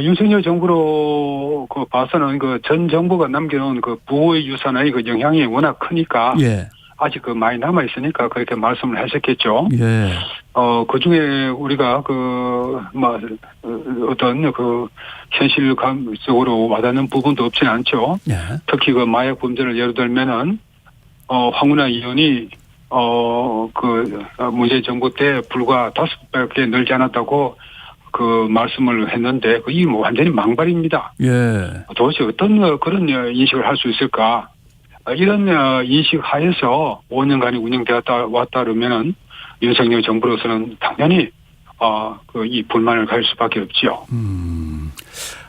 윤석열 정부로 봐서는 전 정부가 남겨놓은 부의 유산의 영향이 워낙 크니까 아직 많이 남아 있으니까 그렇게 말씀을 하셨겠죠. 그중에 우리가 어떤 현실감적으로 와닿는 부분도 없지는 않죠. 특히 마약 범죄를 예로 들면은 황운하 의원이 문재인 정부 때 불과 5배밖에 늘지 않았다고 말씀을 했는데 이 완전히 망발입니다. 도대체 어떤 그런 인식을 할 수 있을까? 이런 인식 하에서 5년간이 운영되었다 왔다 그러면은 윤석열 정부로서는 당연히 이 불만을 가질 수밖에 없지요.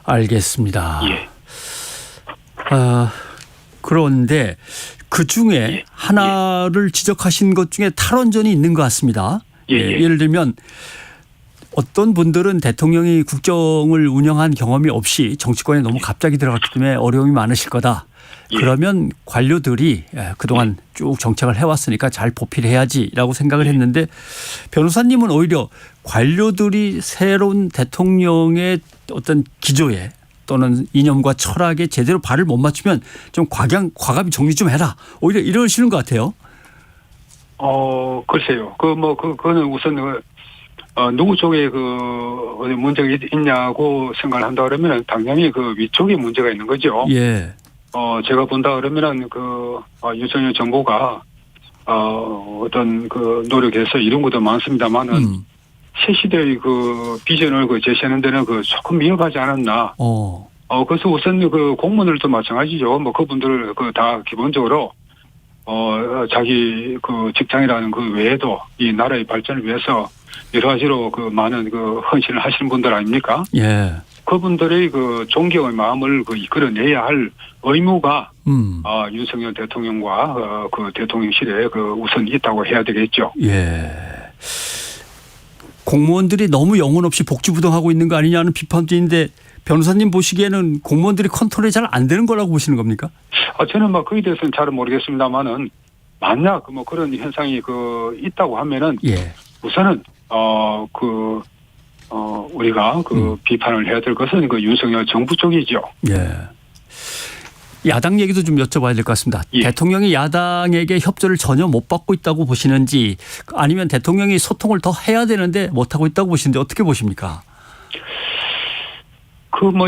알겠습니다. 예. 그런데 그 중에 하나를 지적하신 것 중에 탈원전이 있는 것 같습니다. 예를 들면 어떤 분들은 대통령이 국정을 운영한 경험이 없이 정치권에 너무 갑자기 들어갔기 때문에 어려움이 많으실 거다. 그러면 관료들이 그동안 쭉 정책을 해왔으니까 잘 보필해야지라고 생각을 했는데 변호사님은 오히려 관료들이 새로운 대통령의 어떤 기조에 또는 이념과 철학에 제대로 발을 못 맞추면 좀 과감히 정리 좀 해라. 오히려 이러시는 것 같아요. 글쎄요. 그거는 우선 누구 쪽에 문제가 있냐고 생각을 한다 그러면 당연히 위쪽에 문제가 있는 거죠. 예. 제가 본다 그러면은 윤석열 정부가 어떤 노력해서 이룬 것도 많습니다만은 새 시대의 비전을 제시하는 데는 조금 미흡하지 않았나. 그래서 우선 공무원들도 마찬가지죠. 그분들 다 기본적으로 자기 직장이라는 외에도 이 나라의 발전을 위해서 여러 가지로 많은 헌신을 하시는 분들 아닙니까? 예. 그분들의 존경의 마음을 이끌어내야 할 의무가 윤석열 대통령과 대통령실에 우선 있다고 해야 되겠죠. 예. 공무원들이 너무 영혼 없이 복지부동하고 있는 거 아니냐는 비판도 있는데 변호사님 보시기에는 공무원들이 컨트롤이 잘 안 되는 거라고 보시는 겁니까? 저는 거기에 대해서는 잘 모르겠습니다만은 만약 그런 현상이 있다고 하면은 우선은 우리가 비판을 해야 될 것은 윤석열 정부 쪽이죠. 예. 야당 얘기도 좀 여쭤봐야 될 것 같습니다. 대통령이 야당에게 협조를 전혀 못 받고 있다고 보시는지 아니면 대통령이 소통을 더 해야 되는데 못하고 있다고 보시는데 어떻게 보십니까?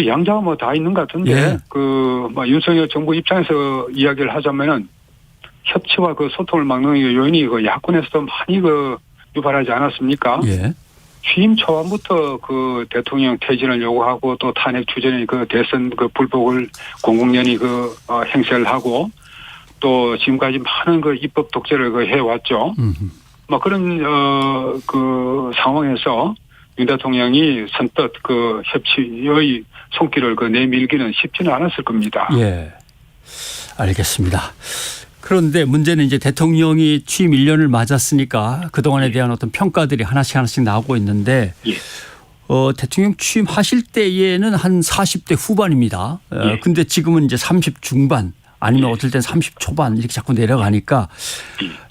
양자가 다 있는 것 같은데 윤석열 정부 입장에서 이야기를 하자면은 협치와 소통을 막는 요인이 야권에서도 많이 유발하지 않았습니까? 예. 취임 초반부터 대통령 퇴진을 요구하고 또 탄핵 추진의 대선 불복을 공공연히 행세를 하고 또 지금까지 많은 입법 독재를 해왔죠. 그런 상황에서 윤 대통령이 선뜻 협치의 손길을 내밀기는 쉽지는 않았을 겁니다. 예, 알겠습니다. 그런데 문제는 이제 대통령이 취임 1년을 맞았으니까 그동안에 대한 어떤 평가들이 하나씩 나오고 있는데 대통령 취임하실 때에는 한 40대 후반입니다. 근데 지금은 이제 30 중반 아니면 어떨 땐 30 초반 이렇게 자꾸 내려가니까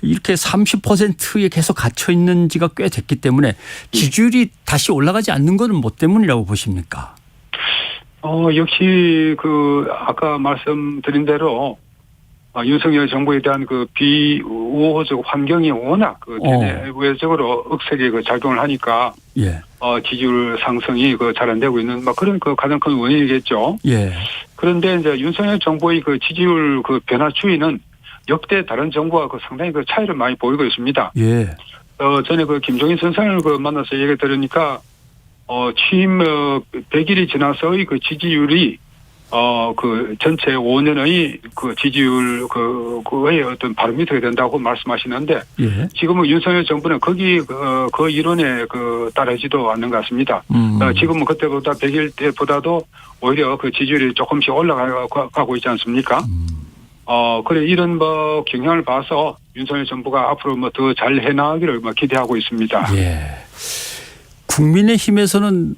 이렇게 30%에 계속 갇혀 있는 지가 꽤 됐기 때문에 지지율이 다시 올라가지 않는 것은 뭐 때문이라고 보십니까? 역시 아까 말씀드린 대로 윤석열 정부에 대한 비우호적 환경이 워낙 대내외적으로 억세게 작용을 하니까 지지율 상승이 잘 안 되고 있는 그런 가장 큰 원인이겠죠. 예. 그런데 이제 윤석열 정부의 지지율 변화 추이는 역대 다른 정부와 상당히 차이를 많이 보이고 있습니다. 예. 전에 김종인 선생을 만나서 얘기 들으니까 취임 100일이 지나서의 지지율이 전체 5년의 지지율 그의 어떤 바로미터가 된다고 말씀하시는데 지금은 윤석열 정부는 거기 그 이론에 따르지도 않는 것 같습니다. 지금은 그때보다 100일 때보다도 오히려 지지율이 조금씩 올라가고 있지 않습니까? 그래 이런 경향을 봐서 윤석열 정부가 앞으로 더 잘 해나가기를 기대하고 있습니다. 예. 국민의힘에서는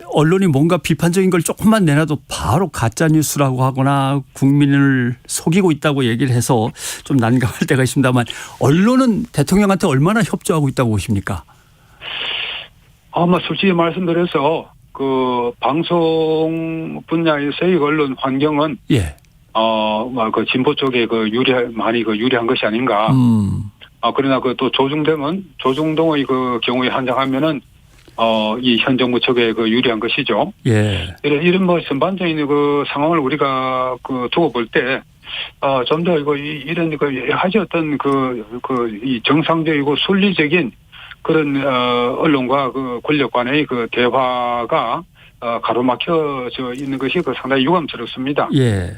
언론이 뭔가 비판적인 걸 조금만 내놔도 바로 가짜 뉴스라고 하거나 국민을 속이고 있다고 얘기를 해서 좀 난감할 때가 있습니다만 언론은 대통령한테 얼마나 협조하고 있다고 보십니까? 솔직히 말씀드려서 방송 분야에서의 언론 환경은 진보 쪽에 많이 유리한 것이 아닌가. 그러나 또 조중동의 경우에 한정하면은 이 현 정부 쪽에 유리한 것이죠. 예. 이런 전반적인 상황을 우리가 두고 볼 때 좀 더 이런 아주 어떤 이 정상적이고 순리적인 그런 언론과 권력 간의 대화가 가로막혀져 있는 것이 상당히 유감스럽습니다. 예.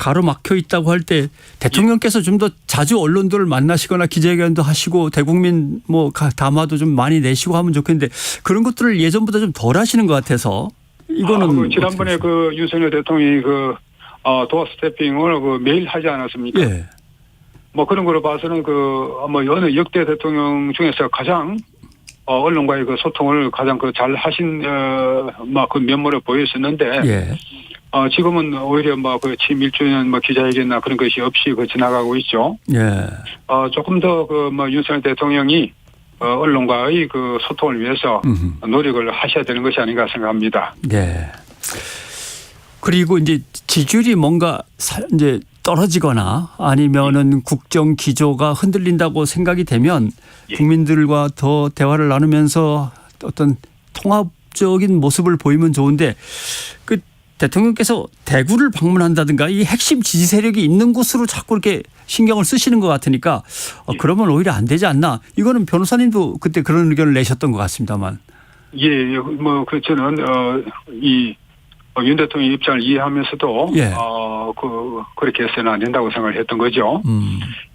가로막혀 있다고 할 때 대통령께서 좀 더 자주 언론들을 만나시거나 기자회견도 하시고 대국민 뭐 담화도 좀 많이 내시고 하면 좋겠는데 그런 것들을 예전보다 좀 덜 하시는 것 같아서 이거는 지난번에 그 윤석열 대통령이 그 도어 스태핑을 그 매일 하지 않았습니까? 예. 뭐 그런 거로 봐서는 뭐 어느 역대 대통령 중에서 가장 언론과의 그 소통을 가장 그 잘 하신 그 면모를 보였었는데 예. 지금은 오히려 뭐 그 취임 1주년 뭐 기자회견이나 그런 것이 없이 그 지나가고 있죠. 예. 조금 더 그 뭐 윤석열 대통령이 언론과의 그 소통을 위해서 노력을 하셔야 되는 것이 아닌가 생각합니다. 네. 그리고 이제 지지율이 뭔가 이제 떨어지거나 아니면은 국정 기조가 흔들린다고 생각이 되면 국민들과 더 대화를 나누면서 어떤 통합적인 모습을 보이면 좋은데 그 대통령께서 대구를 방문한다든가 이 핵심 지지 세력이 있는 곳으로 자꾸 이렇게 신경을 쓰시는 것 같으니까 그러면 오히려 안 되지 않나. 이거는 변호사님도 그때 그런 의견을 내셨던 것 같습니다만. 예, 뭐 저는 이 윤 대통령 입장을 이해하면서도 예. 그렇게 해서는 안 된다고 생각을 했던 거죠.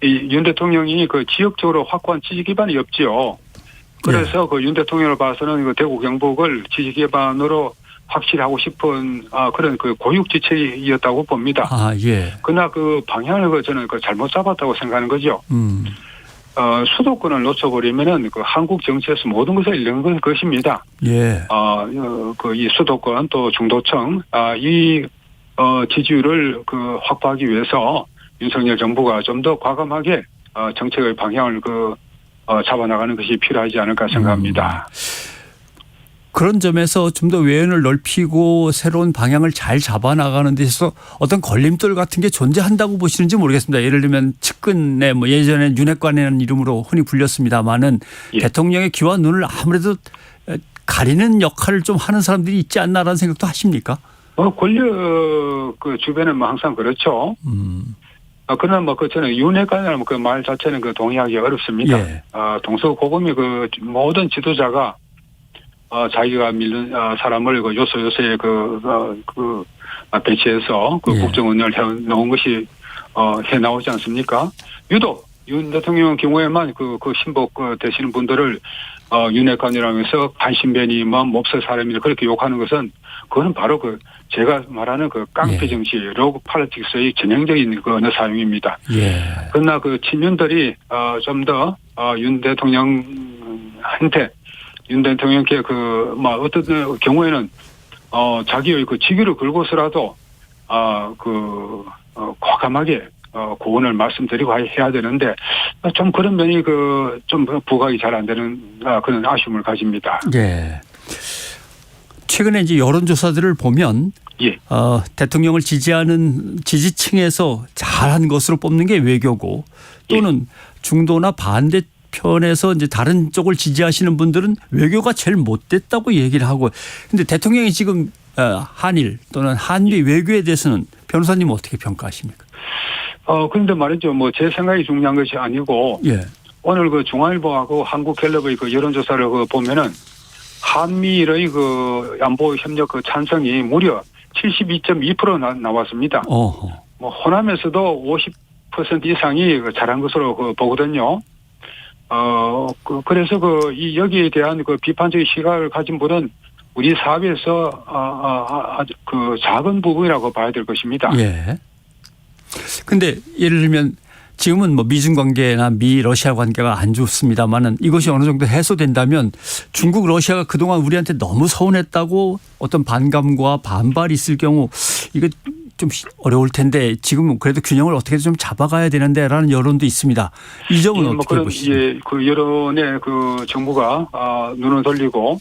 이 윤 대통령이 그 지역적으로 확고한 지지 기반이 없지요. 그래서 그 윤 대통령을 봐서는 그 대구 경북을 지지 기반으로 확실히 하고 싶은 그런 그 고육지책이었다고 봅니다. 예. 그러나 그 방향을 저는 잘못 잡았다고 생각하는 거죠. 수도권을 놓쳐버리면은 그 한국 정치에서 모든 것을 잃는 것입니다. 예. 이 수도권 또 중도층 이 지지율을 그 확보하기 위해서 윤석열 정부가 좀 더 과감하게 정책의 방향을 잡아나가는 것이 필요하지 않을까 생각합니다. 그런 점에서 좀 더 외연을 넓히고 새로운 방향을 잘 잡아나가는 데 있어서 어떤 걸림돌 같은 게 존재한다고 보시는지 모르겠습니다. 예를 들면 측근에 뭐 예전에 윤핵관이라는 이름으로 흔히 불렸습니다마는 대통령의 귀와 눈을 아무래도 가리는 역할을 좀 하는 사람들이 있지 않나라는 생각도 하십니까? 권력 그 주변은 뭐 항상 그렇죠. 그러나 뭐 저는 윤핵관이라는 그 말 자체는 동의하기 어렵습니다. 예. 동서고금의 그 모든 지도자가 자기가 밀는 사람을 요소요소에 배치해서 국정 운영을 해놓은 것이 해 나오지 않습니까? 유독 윤 대통령 경우에만 그 신복 되시는 분들을 윤핵관이라면서 반신변이 몹쓸 사람이라 그렇게 욕하는 것은 그거는 바로 제가 말하는 깡패 정치, 로그 팔리틱스의 전형적인 어느 사용입니다. 예. 그러나 친윤들이 좀 더 윤 대통령한테 윤 대통령께 어떤 경우에는 자기의 직위를 걸고서라도 과감하게 고언을 말씀드리고 해야 되는데 좀 그런 면이 좀 부각이 잘 안 되는 그런 아쉬움을 가집니다. 예. 최근에 이제 여론조사들을 보면 대통령을 지지하는 지지층에서 잘한 것으로 뽑는 게 외교고 또는 중도나 반대 편에서 이제 다른 쪽을 지지하시는 분들은 외교가 제일 못됐다고 얘기를 하고 근데 대통령이 지금 한일 또는 한미 외교에 대해서는 변호사님 어떻게 평가하십니까? 그런데 말이죠. 제 생각이 중요한 것이 아니고 오늘 중앙일보하고 한국갤럽의 여론조사를 보면은 한미의 안보 협력 찬성이 무려 72.2% 나왔습니다. 호남에서도 50% 이상이 잘한 것으로 보거든요. 그래서 여기에 대한 비판적인 시각을 가진 분은 우리 사회에서 아주 작은 부분이라고 봐야 될 것입니다. 예. 근데 예를 들면 지금은 미중 관계나 미 러시아 관계가 안 좋습니다만은 이것이 어느 정도 해소된다면 중국 러시아가 그동안 우리한테 너무 서운했다고 어떤 반감과 반발이 있을 경우 이거 좀 어려울 텐데 지금은 그래도 균형을 어떻게든 좀 잡아가야 되는데라는 여론도 있습니다. 이 점은 어떻게 보십니까? 그 여론에 정부가 눈을 돌리고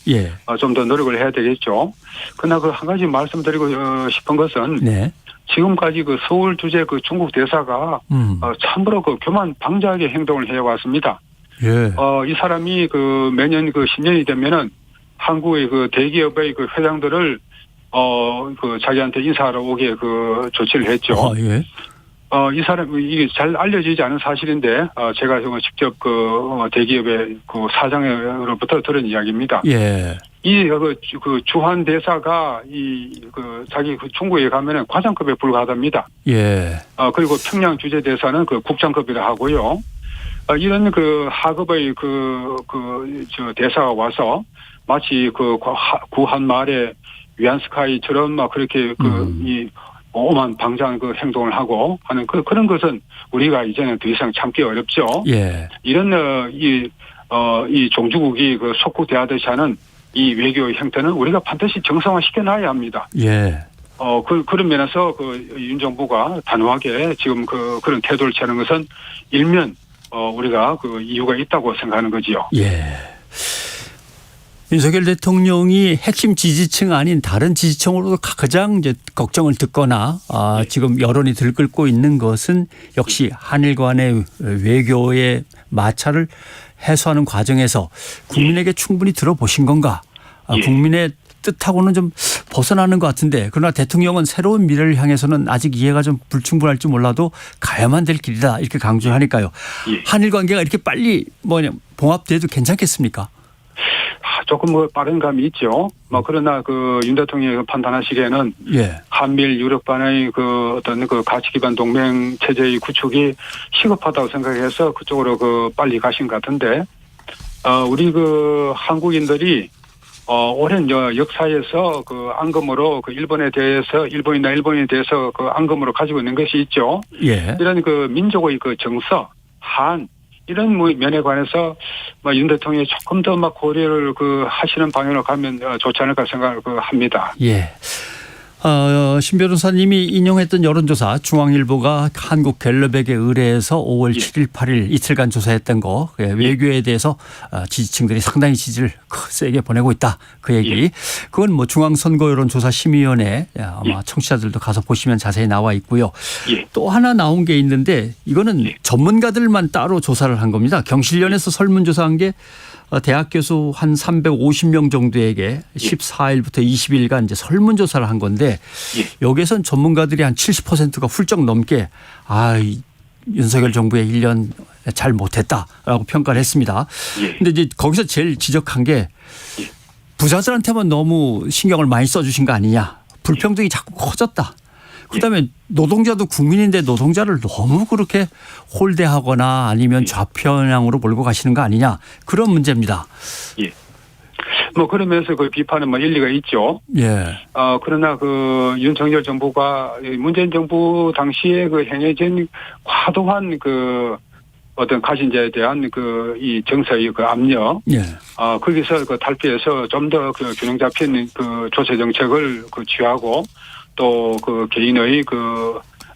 좀 더 노력을 해야 되겠죠. 그러나 한 가지 말씀드리고 싶은 것은 지금까지 서울 주재 중국 대사가 참으로 교만 방자하게 행동을 해왔습니다. 이 사람이 매년 신년이 되면은 한국의 대기업의 회장들을 자기한테 인사하러 오게 조치를 했죠. 이 사람이 이게 잘 알려지지 않은 사실인데 제가 직접 대기업의 사장으로부터 들은 이야기입니다. 그 주한 대사가 자기 그 중국에 가면은 과장급에 불과하답니다. 예. 그리고 평양 주재 대사는 그 국장급이라 하고요. 이런 그 하급의 저 대사가 와서 마치 그 구한말의 위안스카이처럼 막 그렇게 이 오만 방자한 그 행동을 하고 하는 그런 것은 우리가 이제는 더 이상 참기 어렵죠. 예. 이런 이 종주국이 그 속국대하듯이 하는 이 외교의 형태는 우리가 반드시 정상화시켜 놔야 합니다. 예. 그런 면에서 윤 정부가 단호하게 지금 그런 태도를 취하는 것은 일면 우리가 이유가 있다고 생각하는 거지요. 예. 윤석열 대통령이 핵심 지지층 아닌 다른 지지층으로도 가장 이제 걱정을 듣거나 지금 여론이 들끓고 있는 것은 역시 한일 간의 외교의 마찰을 해소하는 과정에서 국민에게 충분히 들어보신 건가? 국민의 뜻하고는 좀 벗어나는 것 같은데 그러나 대통령은 새로운 미래를 향해서는 아직 이해가 좀 불충분할지 몰라도 가야만 될 길이다 이렇게 강조하니까요. 한일 관계가 이렇게 빨리 봉합돼도 괜찮겠습니까? 조금 빠른 감이 있죠. 그러나 윤 대통령이 판단하시기에는 한미일 유럽 간의 어떤 가치 기반 동맹 체제의 구축이 시급하다고 생각해서 그쪽으로 빨리 가신 것 같은데 우리 한국인들이 오랜 역사에서 앙금으로 일본에 대해서 일본에 대해서 앙금으로 가지고 있는 것이 있죠. 예. 이런 민족의 정서, 한 이런 면에 관해서 윤 대통령이 조금 더 고려를 하시는 방향으로 가면 좋지 않을까 생각합니다. 예. 신 변호사님이 인용했던 여론조사 중앙일보가 한국갤럽에게 의뢰해서 5월 7일 8일 이틀간 조사했던 거 외교에 대해서 지지층들이 상당히 지지를 세게 보내고 있다. 그 얘기. 그건 중앙선거여론조사심의위원회 아마 청취자들도 가서 보시면 자세히 나와 있고요. 또 하나 나온 게 있는데 이거는 전문가들만 따로 조사를 한 겁니다. 경실련에서 설문조사한 게 대학 교수 한 350명 정도에게 14일부터 20일간 이제 설문조사를 한 건데 여기에선 전문가들이 한 70%가 훌쩍 넘게 윤석열 정부의 1년 잘 못했다라고 평가를 했습니다. 그런데 이제 거기서 제일 지적한 게 부자들한테만 너무 신경을 많이 써주신 거 아니냐. 불평등이 자꾸 커졌다. 그다음에 노동자도 국민인데 노동자를 너무 그렇게 홀대하거나 아니면 좌편향으로 몰고 가시는 거 아니냐. 그런 문제입니다. 예. 그러면서 비판은 일리가 있죠. 예. 그러나 윤석열 정부가 문재인 정부 당시에 행해진 과도한 어떤 가신자에 대한 이 정서의 압력. 예. 거기서 탈피해서 좀 더 균형 잡힌 조세 정책을 취하고 또 개인의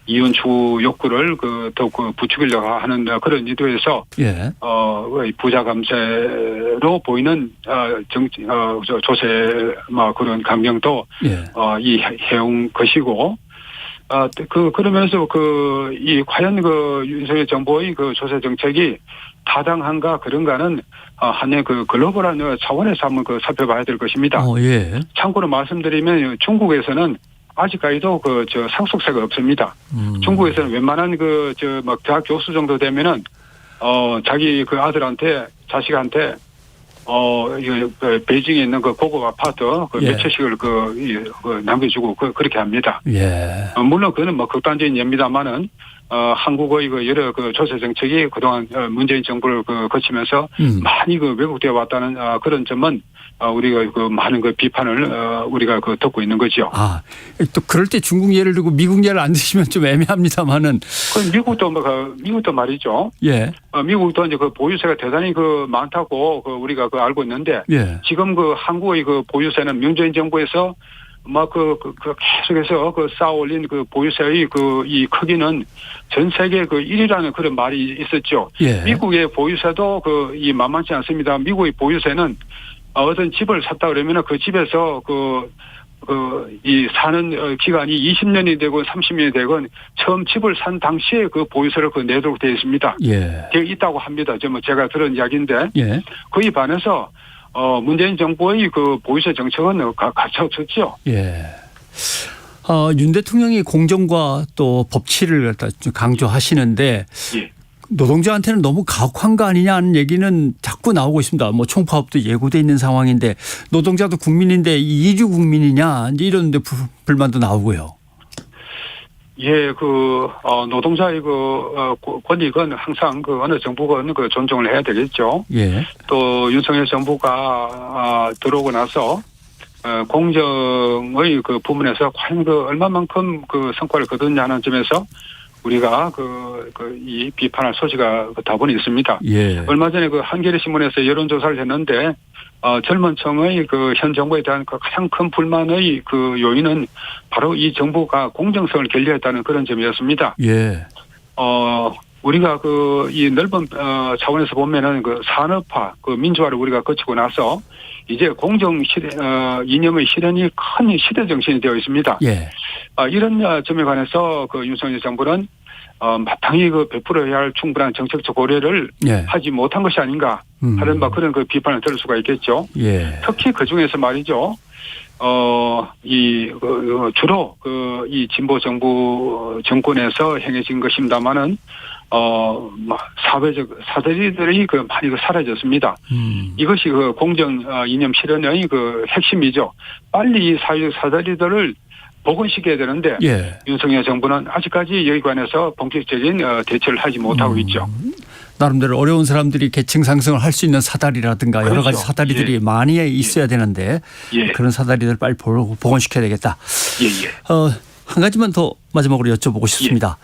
이윤 추구 욕구를 더욱 부추기려고 하는 그런 의도에서 부자 감세로 보이는 조세 그런 강령도 해온 것이고 그러면서 이 과연 윤석열 정부의 조세 정책이 타당한가 그런가는 한해 글로벌한 차원에서 한번 살펴봐야 될 것입니다. 참고로 말씀드리면 중국에서는 아직까지도 상속세가 없습니다. 중국에서는 웬만한 대학 교수 정도 되면은 자기 아들한테 자식한테 베이징에 있는 고급 아파트 몇 채씩을 남겨주고 그렇게 합니다. 물론 그거는 극단적인 예입니다만은 한국의 여러 조세 정책이 그동안 문재인 정부를 거치면서 많이 왜곡되어 왔다는 그런 점은 우리가 많은 비판을 우리가 듣고 있는 거죠. 또 그럴 때 중국 예를 들고 미국 예를 안 드시면 좀 애매합니다만은. 미국도 말이죠. 미국도 이제 보유세가 대단히 많다고 우리가 알고 있는데 지금 한국의 보유세는 문재인 정부에서 계속해서 쌓아올린 보유세의 이 크기는 전 세계 1위라는 그런 말이 있었죠. 미국의 보유세도 이 만만치 않습니다. 미국의 보유세는 어떤 집을 샀다 그러면 그 집에서 이 사는 기간이 20년이 되건 30년이 되건 처음 집을 산 당시에 보유세를 내도록 되어 있습니다. 되어 있다고 합니다. 제가 들은 이야기인데 그에 반해서 문재인 정부의 보유세 정책은 가차 없었죠. 윤 대통령이 공정과 또 법치를 강조하시는데 노동자한테는 너무 가혹한 거 아니냐는 얘기는 자꾸 나오고 있습니다. 뭐 총파업도 예고돼 있는 상황인데 노동자도 국민인데 이주 국민이냐 이제 이런 데 불만도 나오고요. 예, 노동자의 권익은 항상 어느 정부건 존중을 해야 되겠죠. 예. 또 윤석열 정부가 들어오고 나서 공정의 부분에서 과연 얼마만큼 성과를 거뒀냐는 점에서 우리가 이 비판할 소지가 다분히 있습니다. 예. 얼마 전에 한겨레 신문에서 여론조사를 했는데 젊은 층의 현 정부에 대한 가장 큰 불만의 요인은 바로 이 정부가 공정성을 결여했다는 그런 점이었습니다. 예. 우리가 이 넓은 차원에서 보면은 산업화, 민주화를 우리가 거치고 나서 이제 공정 시대 이념의 실현이 큰 시대 정신이 되어 있습니다. 예. 이런 점에 관해서 윤석열 정부는 마땅히 베풀어야 할 충분한 정책적 고려를 예. 하지 못한 것이 아닌가 하는 그런 비판을 들을 수가 있겠죠. 예. 특히 그 중에서 말이죠. 주로 이 진보 정부 정권에서 행해진 것입니다만은 사회적 사다리들이 많이 사라졌습니다. 이것이 공정 이념 실현의 핵심이죠. 빨리 이 사회적 사다리들을 복원시켜야 되는데 예. 윤석열 정부는 아직까지 여기 관해서 본격적인 대처를 하지 못하고 있죠. 나름대로 어려운 사람들이 계층 상승을 할 수 있는 사다리라든가 그렇죠. 여러 가지 사다리들이 예. 많이 있어야 되는데 예. 그런 사다리들 빨리 복원시켜야 되겠다. 예. 한 가지만 더 마지막으로 여쭤보고 싶습니다.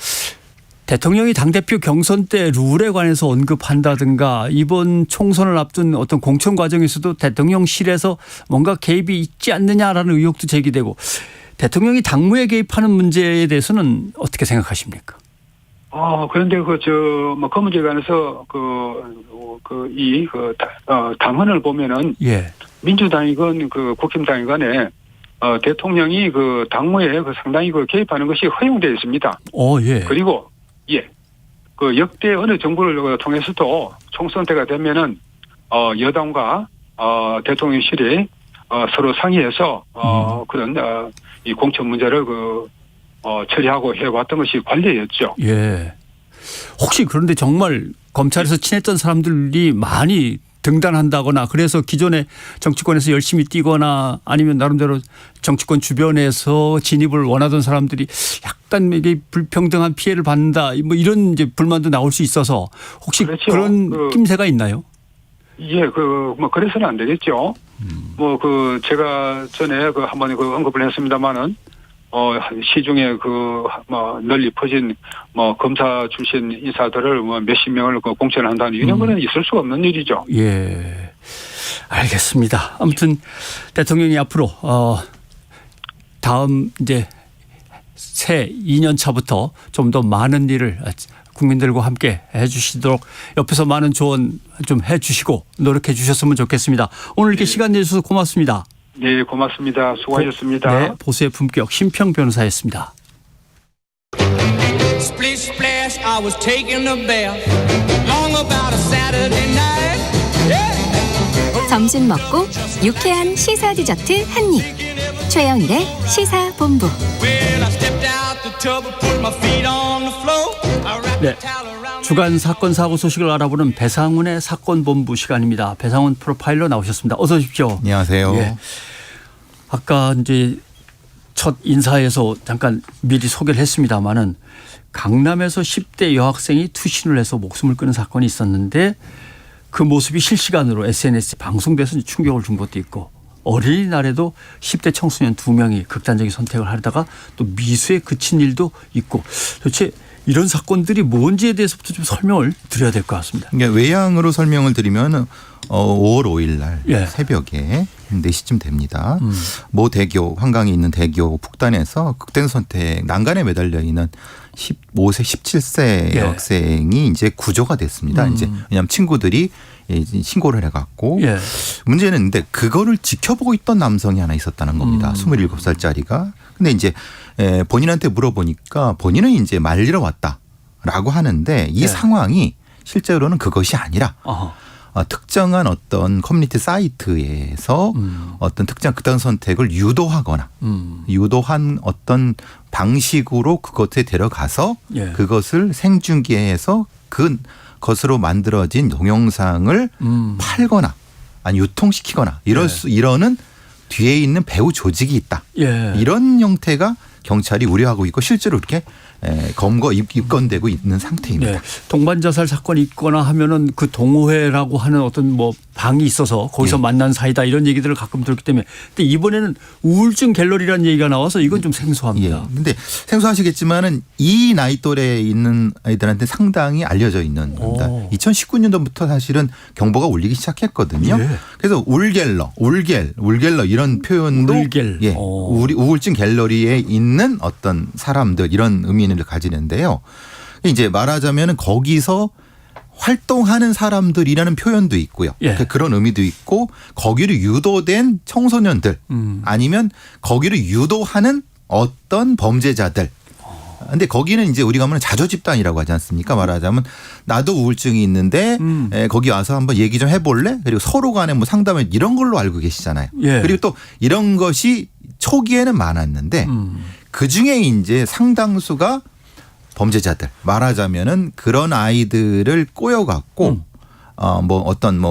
대통령이 당대표 경선 때 룰에 관해서 언급한다든가 이번 총선을 앞둔 어떤 공천 과정에서도 대통령실에서 뭔가 개입이 있지 않느냐라는 의혹도 제기되고 대통령이 당무에 개입하는 문제에 대해서는 어떻게 생각하십니까? 그런데 그 문제에 관해서 당헌을 보면은 예. 민주당이건 국힘당이건에 대통령이 당무에 상당히 개입하는 것이 허용되어 있습니다. 예. 그리고 역대 어느 정부를 통해서도 총선 때가 되면은 여당과 대통령실이 서로 상의해서 그런 이 공천 문제를 처리하고 해왔던 것이 관례였죠. 예. 혹시 그런데 정말 검찰에서 친했던 사람들이 많이 등단한다거나 그래서 기존의 정치권에서 열심히 뛰거나 아니면 나름대로 정치권 주변에서 진입을 원하던 사람들이 약간 이게 불평등한 피해를 받는다 뭐 이런 이제 불만도 나올 수 있어서 혹시 그렇죠. 그런 낌새가 있나요? 예, 그래서는 안 되겠죠. 제가 전에 한번 언급을 했습니다만은, 시중에 널리 퍼진 검사 출신 인사들을 몇십 명을 공천을 한다는 이런 거는 있을 수가 없는 일이죠. 예. 알겠습니다. 아무튼 대통령이 앞으로, 다음 이제 새 2년 차부터 좀 더 많은 일을 국민들과 함께 해 주시도록 옆에서 많은 조언 좀 해 주시고 노력해 주셨으면 좋겠습니다. 오늘 이렇게 시간 내주셔서 고맙습니다. 네, 고맙습니다. 수고하셨습니다. 네, 보수의 품격 심평 변호사였습니다. Splish splash, I was taking a bath. Long about a Saturday night. Yeah. 점심 먹고 유쾌한 시사 디저트 한 입. 최영일의 시사본부. Well, I stepped out the tub and put my feet on the floor. I wrapped 네. the towel around. 주간 사건 사고 소식을 알아보는 배상훈의 사건본부 시간입니다. 배상훈 프로파일러 나오셨습니다. 어서 오십시오. 안녕하세요. 예. 아까 이제 첫 인사에서 잠깐 미리 소개를 했습니다마는 강남에서 10대 여학생이 투신을 해서 목숨을 끊은 사건이 있었는데 그 모습이 실시간으로 SNS에 방송돼서 충격을 준 것도 있고 어린이날에도 10대 청소년 2명이 극단적인 선택을 하다가 또 미수에 그친 일도 있고 도대체 이런 사건들이 뭔지에 대해서부터 좀 설명을 드려야 될 것 같습니다. 그러니까 외양으로 설명을 드리면 5월 5일 날 예. 새벽에 4시쯤 됩니다. 모 대교 한강에 있는 대교 북단에서 극단 선택 난간에 매달려 있는 15세 17세 예. 여학생이 이제 구조가 됐습니다. 이제 왜냐하면 친구들이 신고를 해갖고 예. 문제는 근데 그거를 지켜보고 있던 남성이 하나 있었다는 겁니다. 27살짜리가. 근데 이제 본인한테 물어보니까 본인은 이제 말리러 왔다라고 하는데 이 예. 상황이 실제로는 그것이 아니라 어허. 특정한 어떤 커뮤니티 사이트에서 어떤 특정 극단 선택을 유도하거나 유도한 어떤 방식으로 그것에 데려가서 예. 그것을 생중계해서 그것으로 만들어진 동영상을 팔거나 아니 유통시키거나 이러는 뒤에 있는 배후 조직이 있다. 예. 이런 형태가 경찰이 우려하고 있고 실제로 이렇게 입건되고 있는 상태입니다. 네. 동반자살 사건이 있거나 하면은 그 동호회라고 하는 어떤 뭐 방이 있어서 거기서 만난 사이다 이런 얘기들을 가끔 들었기 때문에 근데 이번에는 우울증 갤러리라는 얘기가 나와서 이건 좀 생소합니다. 근데 생소하시겠지만은 이 나이 또래에 있는 아이들한테 상당히 알려져 있는 겁니다. 2019년도부터 사실은 경보가 울리기 시작했거든요. 예. 그래서 울갤러 이런 표현도 우울증 갤러리에 있는 어떤 사람들 이런 의미를 가지는데요. 이제 말하자면 거기서 활동하는 사람들이라는 표현도 있고요. 그런 의미도 있고 거기로 유도된 청소년들 아니면 거기로 유도하는 어떤 범죄자들. 근데 거기는 이제 우리가 말하는 자조 집단이라고 하지 않습니까? 말하자면 나도 우울증이 있는데 거기 와서 한번 얘기 좀 해볼래? 그리고 서로 간에 뭐 상담을 이런 걸로 알고 계시잖아요. 그리고 또 이런 것이 초기에는 많았는데 그중에 이제 상당수가 범죄자들 말하자면은 그런 아이들을 꼬여갖고 어떤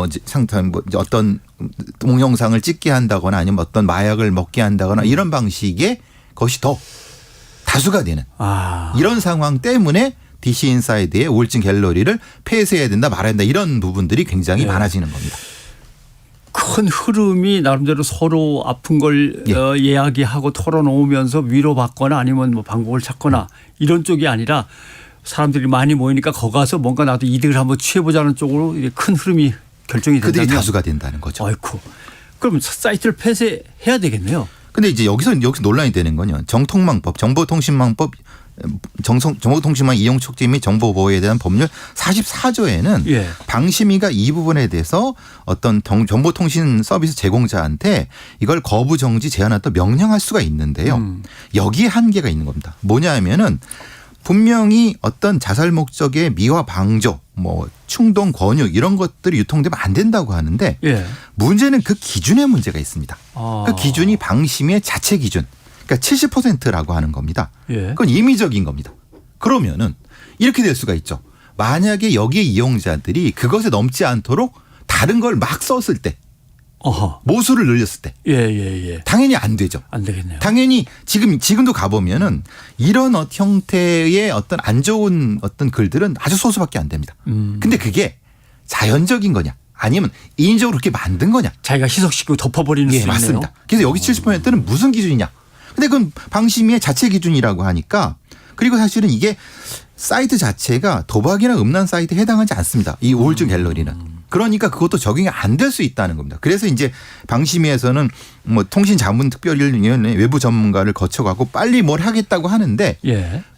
동영상을 찍게 한다거나 아니면 어떤 마약을 먹게 한다거나 이런 방식의 것이 더 다수가 되는 이런 상황 때문에 DC 인사이드의 우울증 갤러리를 폐쇄해야 된다 말아야 된다 이런 부분들이 굉장히 많아지는 겁니다. 큰 흐름이 나름대로 서로 아픈 걸 이야기하고 털어놓으면서 위로받거나 아니면 뭐 방법을 찾거나 이런 쪽이 아니라 사람들이 많이 모이니까 거기 가서 뭔가 나도 이득을 한번 취해보자는 쪽으로 큰 흐름이 결정이 된다면 그들이 다수가 된다는 거죠. 아이고. 그럼 사이트를 폐쇄해야 되겠네요. 근데 이제 여기서 논란이 되는 건요. 정통망법, 정보통신망법, 정보통신망 이용 촉진 및 정보 보호에 대한 법률 44조에는 방심위가 이 부분에 대해서 어떤 정보통신 서비스 제공자한테 이걸 거부 정지 제한하다 명령할 수가 있는데요. 여기에 한계가 있는 겁니다. 뭐냐 하면은 분명히 어떤 자살 목적의 미화 방조, 뭐 충동 권유 이런 것들이 유통되면 안 된다고 하는데 문제는 그 기준에 문제가 있습니다. 그 기준이 방심위의 자체 기준. 그러니까 70%라고 하는 겁니다. 그건 임의적인 겁니다. 그러면은 이렇게 될 수가 있죠. 만약에 여기에 이용자들이 그것에 넘지 않도록 다른 걸 막 썼을 때 모수를 늘렸을 때 당연히 안 되죠. 안 되겠네요. 당연히 지금도 가보면은 이런 형태의 어떤 안 좋은 어떤 글들은 아주 소수밖에 안 됩니다. 근데 그게 자연적인 거냐 아니면 인위적으로 그렇게 만든 거냐. 자기가 희석시키고 덮어버리는 수 있네요. 맞습니다. 그래서 여기 70%는 무슨 기준이냐. 근데 그건 방심위의 자체 기준이라고 하니까 그리고 사실은 이게 사이트 자체가 도박이나 음란 사이트에 해당하지 않습니다. 이 우울증 갤러리는. 그러니까 그것도 적용이 안 될 수 있다는 겁니다. 그래서 이제 방심위에서는 뭐 통신자문특별위원회 외부 전문가를 거쳐가고 빨리 뭘 하겠다고 하는데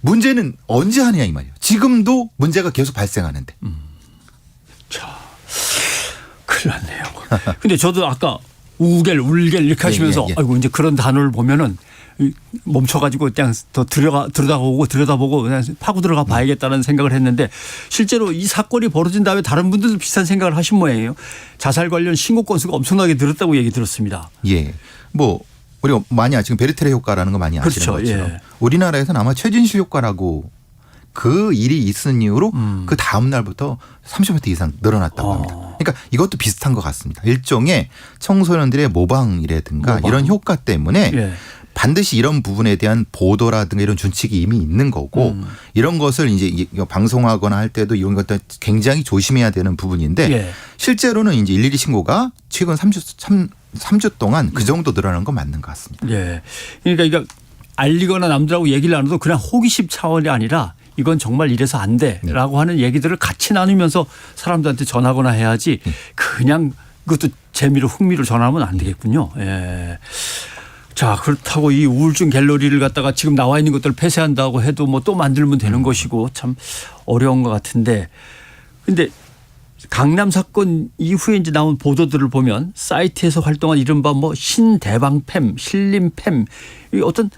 문제는 언제 하느냐 이 말이에요. 지금도 문제가 계속 발생하는데. 자, 큰일 났네요. 근데 저도 아까 울겔 이렇게 하시면서 아이고 이제 그런 단어를 보면은 멈춰가지고 그냥 더 들여다보고 그냥 파고 들어가 봐야겠다는 생각을 했는데 실제로 이 사건이 벌어진 다음에 다른 분들도 비슷한 생각을 하신 모양이에요. 자살 관련 신고 건수가 엄청나게 늘었다고 얘기 들었습니다. 뭐 우리가 많이 지금 베르테르 효과라는 거 많이 아시는 것처럼 우리나라에서는 아마 최진실 효과라고 그 일이 있은 이후로 그 다음 날부터 30% 이상 늘어났다고 합니다. 그러니까 이것도 비슷한 것 같습니다. 일종의 청소년들의 모방이라든가 이런 효과 때문에 반드시 이런 부분에 대한 보도라든가 이런 준칙이 이미 있는 거고 이런 것을 이제 방송하거나 할 때도 이런 것들 굉장히 조심해야 되는 부분인데 실제로는 이제 112 신고가 최근 3주 동안 그 정도 늘어난 건 맞는 것 같습니다. 그러니까 이거 알리거나 남들하고 얘기를 나눠도 그냥 호기심 차원이 아니라 이건 정말 이래서 안 돼라고 하는 얘기들을 같이 나누면서 사람들한테 전하거나 해야지 그냥 그것도 재미로 흥미로 전하면 안 되겠군요. 자, 그렇다고 이 우울증 갤러리를 갖다가 지금 나와 있는 것들을 폐쇄한다고 해도 뭐 또 만들면 되는 것이고 참 어려운 것 같은데 근데 강남 사건 이후에 이제 나온 보도들을 보면 사이트에서 활동한 이른바 뭐 신대방팸, 신림팸 어떤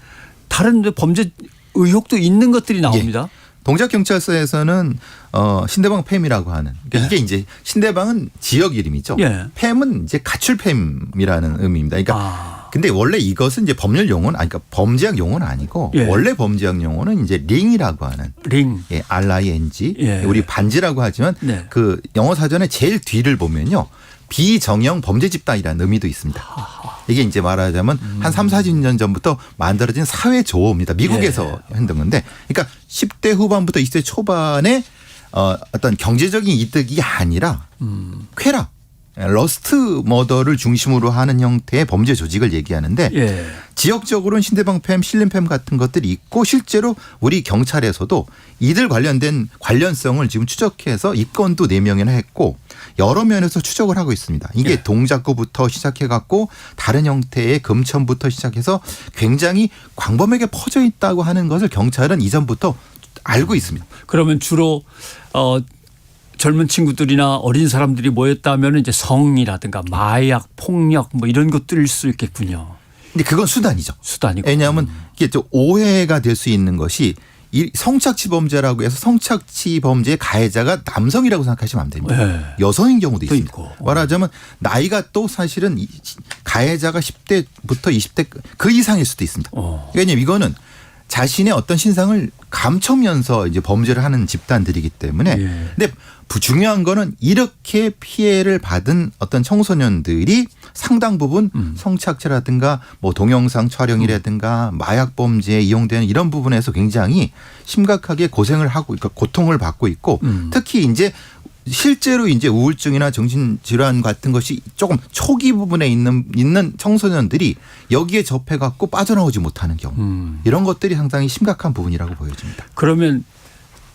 다른 범죄 의혹도 있는 것들이 나옵니다. 동작경찰서에서는 신대방 팸이라고 하는 그러니까 이게 이제 신대방은 지역 이름이죠. 팸은 이제 가출팸이라는 의미입니다. 그러니까 근데 원래 이것은 이제 법률 용어는 아니 그러니까 범죄학 용어는 아니고 예. 원래 범죄학 용어는 이제 링이라고 하는 링. 예, RING. 예. 우리 반지라고 하지만 네. 그 영어 사전에 제일 뒤를 보면요. 비정형 범죄 집단이라는 의미도 있습니다. 이게 이제 말하자면 한 3, 40년 전부터 만들어진 사회 조어입니다. 미국에서 했던 건데 그러니까 10대 후반부터 20대 초반에 어떤 경제적인 이득이 아니라 쾌락, 러스트 머더를 중심으로 하는 형태의 범죄 조직을 얘기하는데 예. 지역적으로는 신대방팸, 신림팸 같은 것들이 있고 실제로 우리 경찰에서도 이들 관련된 관련성을 지금 추적해서 입건도 4명이나 했고 여러 면에서 추적을 하고 있습니다. 이게 예. 동작구부터 시작해갖고 다른 형태의 금천부터 시작해서 굉장히 광범위하게 퍼져 있다고 하는 것을 경찰은 이전부터 알고 있습니다. 그러면 주로 젊은 친구들이나 어린 사람들이 모였다면 이제 성이라든가 마약, 폭력 뭐 이런 것들일 수 있겠군요. 근데 그건 수단이죠. 수단이고. 왜냐하면 이게 좀 오해가 될 수 있는 것이 이 성착취 범죄라고 해서 성착취 범죄의 가해자가 남성이라고 생각하시면 안 됩니다. 네. 여성인 경우도 있습니다. 있고. 말하자면 나이가 또 사실은 가해자가 10대부터 20대 그 이상일 수도 있습니다. 왜냐하면 이거는 자신의 어떤 신상을 감추면서 이제 범죄를 하는 집단들이기 때문에 예. 근데 중요한 거는 이렇게 피해를 받은 어떤 청소년들이 상당 부분 성착취라든가 뭐 동영상 촬영이라든가 마약 범죄에 이용되는 이런 부분에서 굉장히 심각하게 고생을 하고 그러니까 고통을 받고 있고 특히 이제 실제로 이제 우울증이나 정신질환 같은 것이 조금 초기 부분에 있는 청소년들이 여기에 접해갖고 빠져나오지 못하는 경우 이런 것들이 상당히 심각한 부분이라고 보여집니다. 그러면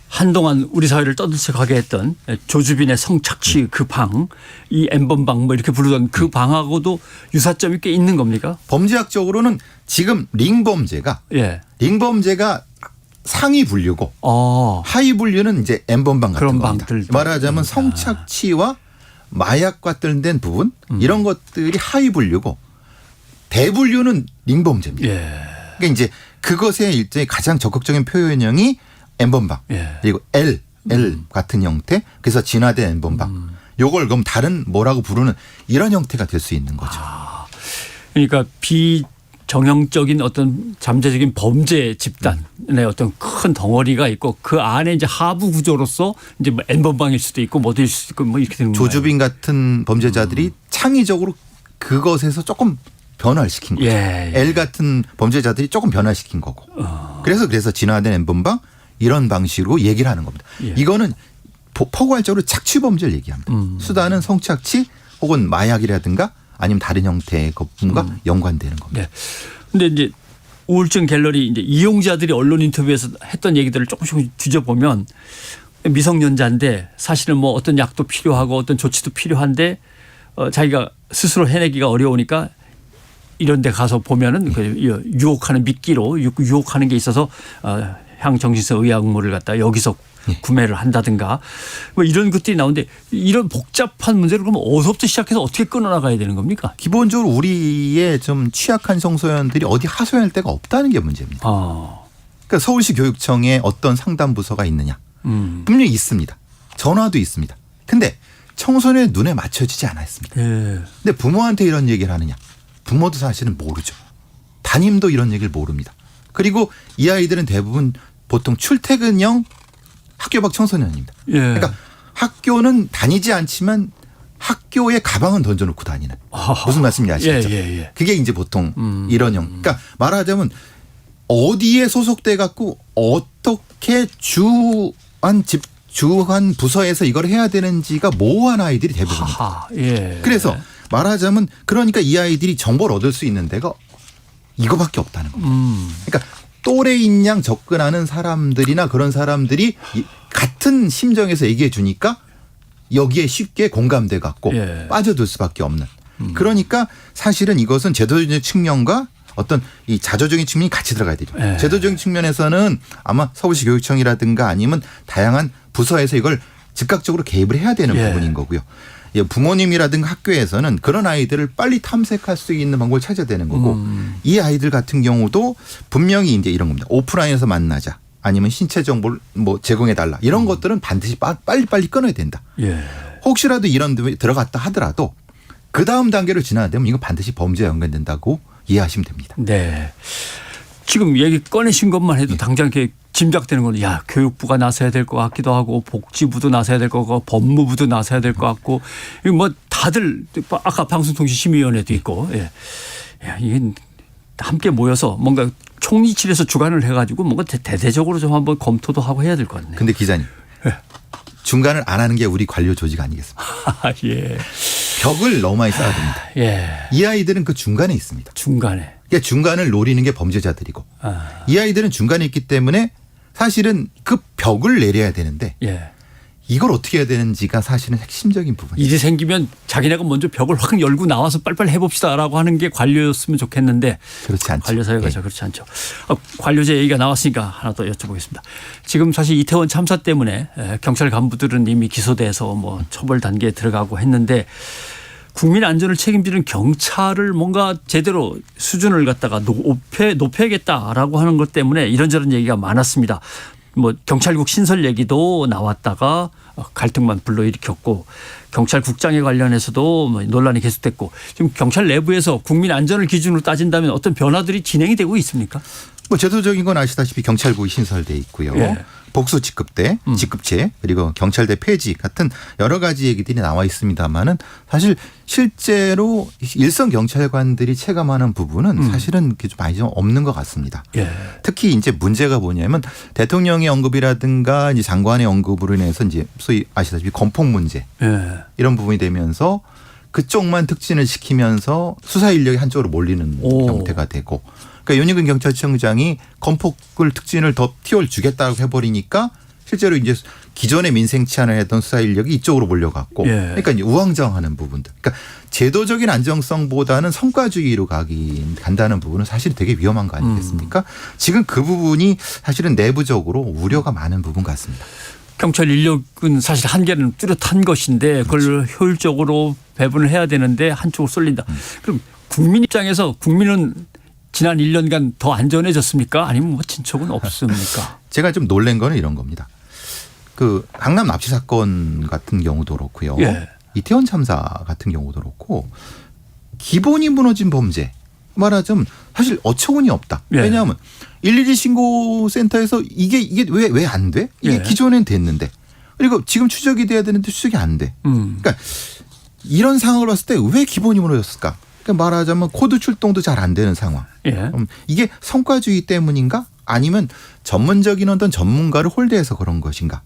한동안 우리 사회를 떠들썩하게 했던 조주빈의 성착취 그 방, 이 N번방 뭐 이렇게 부르던 그 방하고도 유사점이 꽤 있는 겁니까? 범죄학적으로는 지금 링범죄가 상위 분류고 하위 분류는 이제 N번방 같은 겁니다. 말하자면 성착취와 마약 관련된 부분 이런 것들이 하위 분류고 대분류는 링범죄입니다. 그러니까 이제 그것의 일종의 가장 적극적인 표현형이 N번방 그리고 L 같은 형태 그래서 진화된 N번방 요걸 그럼 다른 뭐라고 부르는 이런 형태가 될 수 있는 거죠. 그러니까 비정형적인 어떤 잠재적인 범죄 집단의 어떤 큰 덩어리가 있고 그 안에 이제 하부 구조로서 이제 뭐 N번방일 수도 있고 뭐일 수도 있고 뭐 이렇게 되는 거예요. 조주빈 같은 범죄자들이 창의적으로 그것에서 조금 변화를 시킨 거죠. L 같은 범죄자들이 조금 변화시킨 거고. 그래서 진화된 N번방 이런 방식으로 얘기를 하는 겁니다. 이거는 포괄적으로 착취범죄를 얘기합니다. 수단은 성착취 혹은 마약이라든가 아니면 다른 형태의 것과 연관되는 겁니다. 그런데 이제 우울증 갤러리 이제 이용자들이 언론 인터뷰에서 했던 얘기들을 조금씩 뒤져보면 미성년자인데 사실은 뭐 어떤 약도 필요하고 어떤 조치도 필요한데 자기가 스스로 해내기가 어려우니까 이런 데 가서 보면은 그 유혹하는 미끼로 유혹하는 게 있어서 향정신성 의약물을 갖다 여기서 구매를 한다든가 뭐 이런 것들이 나오는데 이런 복잡한 문제를 그럼 어디서부터 시작해서 어떻게 끊어나가야 되는 겁니까? 기본적으로 우리의 좀 취약한 청소년들이 어디 하소연할 데가 없다는 게 문제입니다. 그러니까 서울시 교육청에 어떤 상담 부서가 있느냐. 분명히 있습니다. 전화도 있습니다. 근데 청소년의 눈에 맞춰지지 않았습니다. 근데 부모한테 이런 얘기를 하느냐. 부모도 사실은 모르죠. 담임도 이런 얘기를 모릅니다. 그리고 이 아이들은 대부분 보통 출퇴근형 학교 밖 청소년입니다. 그러니까 학교는 다니지 않지만 학교에 가방은 던져놓고 다니는 무슨 말씀인지 아시겠죠? 그게 이제 보통 이런 형. 그러니까 말하자면 어디에 소속돼 갖고 어떻게 주한 부서에서 이걸 해야 되는지가 모호한 아이들이 대부분입니다. 그래서 말하자면 그러니까 이 아이들이 정보를 얻을 수 있는 데가 이거밖에 없다는 겁니다. 그러니까 또래인 양 접근하는 사람들이나 그런 사람들이 같은 심정에서 얘기해 주니까 여기에 쉽게 공감돼 갖고 빠져들 수밖에 없는. 그러니까 사실은 이것은 제도적인 측면과 어떤 이 자조적인 측면이 같이 들어가야 되죠. 제도적인 측면에서는 아마 서울시 교육청이라든가 아니면 다양한 부서에서 이걸 즉각적으로 개입을 해야 되는 부분인 거고요. 부모님이라든가 학교에서는 그런 아이들을 빨리 탐색할 수 있는 방법을 찾아야 되는 거고 이 아이들 같은 경우도 분명히 이제 이런 겁니다. 오프라인에서 만나자 아니면 신체 정보를 뭐 제공해 달라 이런 것들은 반드시 빨리 끊어야 된다. 혹시라도 이런 데 들어갔다 하더라도 그 다음 단계로 지나야 되면 이거 반드시 범죄에 연관된다고 이해하시면 됩니다. 네. 지금 얘기 꺼내신 것만 해도 당장 이렇게 짐작되는 건 야, 교육부가 나서야 될 것 같기도 하고 복지부도 나서야 될 것 같고 법무부도 나서야 될 것 같고 이거 뭐 다들 아까 방송통신심의위원회도 있고 예. 야, 이게 함께 모여서 뭔가 총리실에서 주관을 해가지고 뭔가 대대적으로 좀 한번 검토도 하고 해야 될 것 같네요. 근데 기자님. 예. 중간을 안 하는 게 우리 관료 조직 아니겠습니까? 예. 벽을 너무 많이 쌓아야 됩니다. 예. 이 아이들은 그 중간에 있습니다. 중간에. 그러니까 중간을 노리는 게 범죄자들이고 이 아이들은 중간에 있기 때문에 사실은 그 벽을 내려야 되는데 예. 이걸 어떻게 해야 되는지가 사실은 핵심적인 부분이에요. 일이 생기면 자기네가 먼저 벽을 확 열고 나와서 빨리빨리 해봅시다라고 하는 게 관료였으면 좋겠는데 그렇지 않죠. 관료 사회가 예. 그렇지 않죠. 관료제 얘기가 나왔으니까 하나 더 여쭤보겠습니다. 지금 사실 이태원 참사 때문에 경찰 간부들은 이미 기소돼서 뭐 처벌 단계에 들어가고 했는데 국민 안전을 책임지는 경찰을 뭔가 제대로 수준을 갖다가 높여야겠다라고 하는 것 때문에 이런저런 얘기가 많았습니다. 뭐 경찰국 신설 얘기도 나왔다가 갈등만 불러일으켰고 경찰국장에 관련해서도 뭐 논란이 계속됐고 지금 경찰 내부에서 국민 안전을 기준으로 따진다면 어떤 변화들이 진행이 되고 있습니까? 뭐 제도적인 건 아시다시피 경찰국이 신설돼 있고요. 예. 복수 직급대, 직급제 그리고 경찰대 폐지 같은 여러 가지 얘기들이 나와 있습니다만은 사실 실제로 일선 경찰관들이 체감하는 부분은 사실은 좀 많이 좀 없는 것 같습니다. 예. 특히 이제 문제가 뭐냐면 대통령의 언급이라든가 이제 장관의 언급으로 인해서 이제 소위 아시다시피 건폭 문제 예. 이런 부분이 되면서 그쪽만 특진을 시키면서 수사 인력이 한쪽으로 몰리는 형태가 되고. 그러니까 윤희근 경찰청장이 건폭을 특진을 더 띄워주겠다고 해버리니까 실제로 이제 기존의 민생 치안을 했던 수사 인력이 이쪽으로 몰려갔고, 예. 그러니까 이제 우왕좌왕하는 부분들. 그러니까 제도적인 안정성보다는 성과주의로 간다는 부분은 사실 되게 위험한 거 아니겠습니까? 지금 그 부분이 사실은 내부적으로 우려가 많은 부분 같습니다. 경찰 인력은 사실 한계는 뚜렷한 것인데 그걸 효율적으로 배분을 해야 되는데 한쪽으로 쏠린다. 그럼 국민 입장에서 국민은 지난 1년간 더 안전해졌습니까? 아니면 뭐 진척은 없습니까? 제가 좀 놀란 거는 이런 겁니다. 그 강남 납치 사건 같은 경우도 그렇고요. 예. 이태원 참사 같은 경우도 그렇고 기본이 무너진 범죄 말하자면 사실 어처구니 없다. 예. 왜냐하면 112 신고센터에서 이게 왜 안 돼? 이게 예. 기존엔 됐는데 그리고 지금 추적이 돼야 되는데 추적이 안 돼. 그러니까 이런 상황을 봤을 때 왜 기본이 무너졌을까? 그러니까 말하자면 코드 출동도 잘 안 되는 상황. 예. 이게 성과주의 때문인가? 아니면 전문적인 어떤 전문가를 홀대해서 그런 것인가?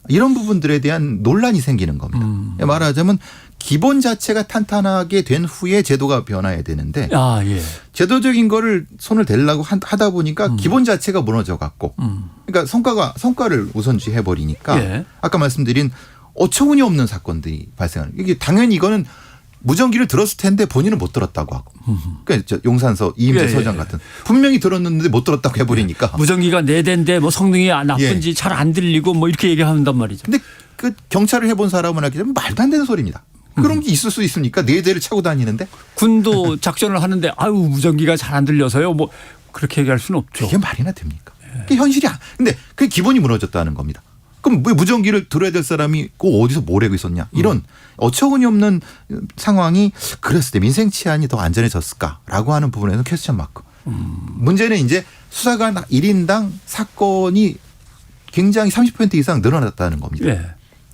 이런 부분들에 대한 논란이 생기는 겁니다. 말하자면 기본 자체가 탄탄하게 된 후에 제도가 변화해야 되는데 예. 제도적인 거를 손을 대려고 하다 보니까 기본 자체가 무너져 갖고 그러니까 성과를 우선시 해버리니까 예. 아까 말씀드린 어처구니 없는 사건들이 발생하는 이게 당연히 이거는 무전기를 들었을 텐데 본인은 못 들었다고 하고. 그러니까 용산서 이임재 예, 서장 예. 같은 분명히 들었는데 못 들었다고 해버리니까. 무전기가 4대인데 뭐 성능이 나쁜지 잘 안 들리고 뭐 이렇게 얘기한단 말이죠. 근데 그 경찰을 해본 사람은 하기 때문에 말도 안 되는 소리입니다. 그런 게 있을 수 있습니까? 4대를 차고 다니는데. 군도 작전을 하는데 아유 무전기가 잘 안 들려서요. 뭐 그렇게 얘기할 수는 없죠. 이게 말이나 됩니까? 그게 현실이 근데 그게 기본이 무너졌다는 겁니다. 그럼 왜 무전기를 들어야 될 사람이 꼭 어디서 뭘 하고 있었냐. 이런 어처구니 없는 상황이 그랬을 때 민생 치안이 더 안전해졌을까라고 하는 부분에서 퀘스천 마크. 문제는 이제 수사관 1인당 사건이 굉장히 30% 이상 늘어났다는 겁니다. 예.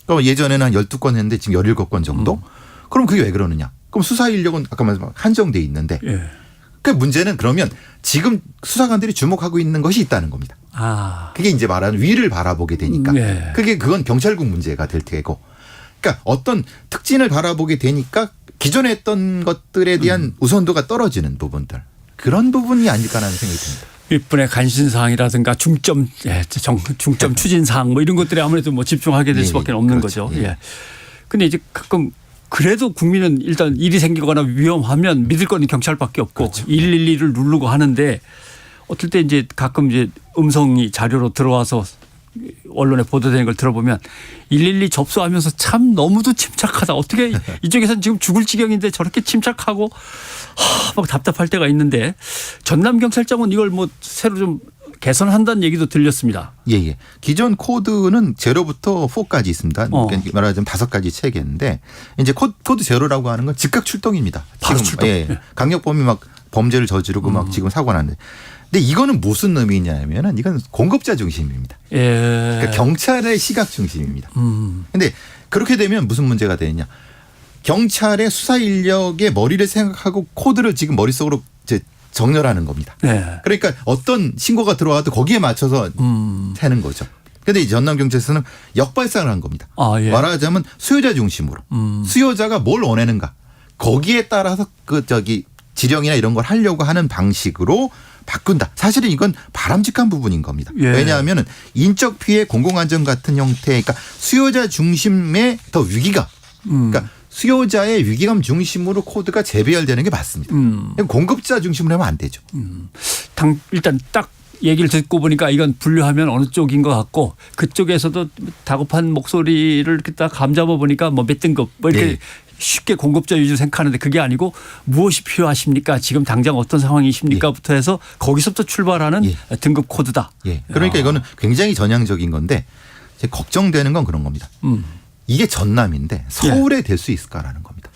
그러니까 예전에는 한 12건 했는데 지금 17건 정도. 그럼 그게 왜 그러느냐. 그럼 수사 인력은 아까 말씀 한정돼 있는데. 예. 그 문제는 그러면 지금 수사관들이 주목하고 있는 것이 있다는 겁니다. 그게 이제 말하는 위를 바라보게 되니까. 네. 그건 경찰국 문제가 될 테고. 그러니까 어떤 특진을 바라보게 되니까 기존에 했던 것들에 대한 우선도가 떨어지는 부분들. 그런 부분이 아닐까라는 생각이 듭니다. 윗분의 관심사항이라든가 중점 추진사항 뭐 이런 것들에 아무래도 뭐 집중하게 될 수밖에 없는 그렇죠. 거죠. 예. 근데 이제 가끔 그래도 국민은 일단 일이 생기거나 위험하면 믿을 거는 경찰밖에 없고 그렇죠. 112를 누르고 하는데 어떨 때 이제 가끔 이제 음성이 자료로 들어와서 언론에 보도되는 걸 들어보면 112 접수하면서 참 너무도 침착하다. 어떻게 이쪽에서는 지금 죽을 지경인데 저렇게 침착하고 막 답답할 때가 있는데 전남경찰청은 이걸 뭐 새로 좀 개선한다는 얘기도 들렸습니다. 예. 기존 코드는 0부터 4까지 있습니다. 그러니까 말하자면 5가지 체계인데 이제 코드 0라고 하는 건 즉각 출동입니다. 바로 출동. 강력범이 막 범죄를 저지르고 막 지금 사고가 났는데. 근데 이거는 무슨 의미냐면은 이건 공급자 중심입니다. 예. 그러니까 경찰의 시각 중심입니다. 근데 그렇게 되면 무슨 문제가 되느냐. 경찰의 수사 인력의 머리를 생각하고 코드를 지금 머릿속으로 이제 정렬하는 겁니다. 네. 그러니까 어떤 신고가 들어와도 거기에 맞춰서 하는 거죠. 그런데 이 전남경찰서는 역발상을 한 겁니다. 예. 말하자면 수요자 중심으로 수요자가 뭘 원하는가 거기에 따라서 지령이나 이런 걸 하려고 하는 방식으로 바꾼다. 사실은 이건 바람직한 부분인 겁니다. 예. 왜냐하면 인적 피해, 공공안전 같은 형태, 그러니까 수요자 중심의 더 위기감, 그러니까 수요자의 위기감 중심으로 코드가 재배열되는 게 맞습니다. 공급자 중심으로 하면 안 되죠. 일단 딱 얘기를 듣고 보니까 이건 분류하면 어느 쪽인 것 같고 그쪽에서도 다급한 목소리를 이렇게 딱 감잡아 보니까 뭐 몇 등급 뭐 이렇게 네. 쉽게 공급자 위주로 생각하는데 그게 아니고 무엇이 필요하십니까? 지금 당장 어떤 상황이십니까?부터 해서 거기서부터 출발하는 등급 코드다. 예. 그러니까 이거는 굉장히 전향적인 건데 제 걱정되는 건 그런 겁니다. 이게 전남인데 서울에 될 수 있을까라는 겁니다.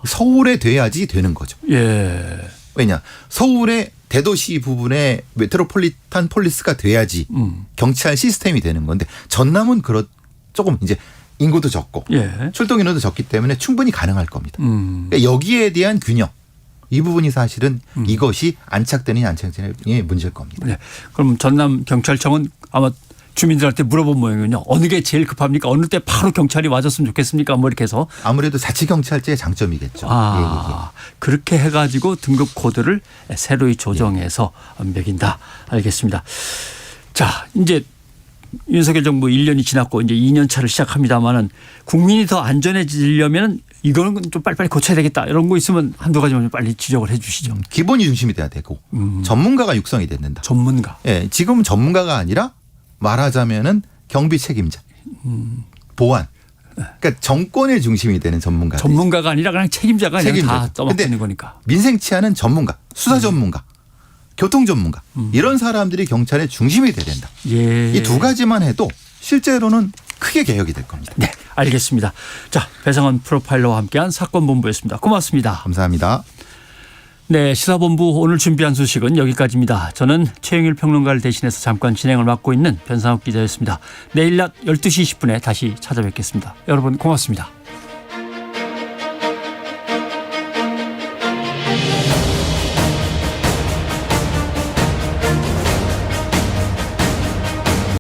서울에 돼야지 되는 거죠. 예. 왜냐 서울의 대도시 부분에 메트로폴리탄 폴리스가 돼야지 경찰 시스템이 되는 건데 전남은 조금 이제 인구도 적고 출동 인원도 적기 때문에 충분히 가능할 겁니다. 그러니까 여기에 대한 균형 이 부분이 사실은 이것이 안착되느냐 안 안착되느냐의 문제일 겁니다. 네. 그럼 전남 경찰청은 아마 주민들한테 물어본 모양이군요. 어느 게 제일 급합니까? 어느 때 바로 경찰이 와줬으면 좋겠습니까? 뭐 이렇게 해서. 아무래도 자치경찰제의 장점이겠죠. 그렇게 해가지고 등급 코드를 새로이 조정해서 매긴다. 알겠습니다. 자, 이제 윤석열 정부 1년이 지났고 이제 2년 차를 시작합니다만은 국민이 더 안전해지려면 이거는 좀 빨리빨리 고쳐야 되겠다. 이런 거 있으면 한두 가지만 좀 빨리 지적을 해 주시죠. 기본이 중심이 돼야 되고 전문가가 육성이 된다. 전문가. 예, 지금 전문가가 아니라 말하자면은 경비 책임자, 보안. 그러니까 정권의 중심이 되는 전문가. 전문가가 아니라 그냥 책임자가 다 떠맡고 있는 거니까. 민생 치안은 전문가, 수사 전문가, 교통 전문가 이런 사람들이 경찰의 중심이 돼야 된다. 예. 이 두 가지만 해도 실제로는 크게 개혁이 될 겁니다. 네, 알겠습니다. 자, 배상원 프로파일러와 함께한 사건본부였습니다. 고맙습니다. 감사합니다. 네, 시사본부 오늘 준비한 소식은 여기까지입니다. 저는 최영일 평론가를 대신해서 잠깐 진행을 맡고 있는 변상욱 기자였습니다. 내일 낮 12시 20분에 다시 찾아뵙겠습니다. 여러분 고맙습니다.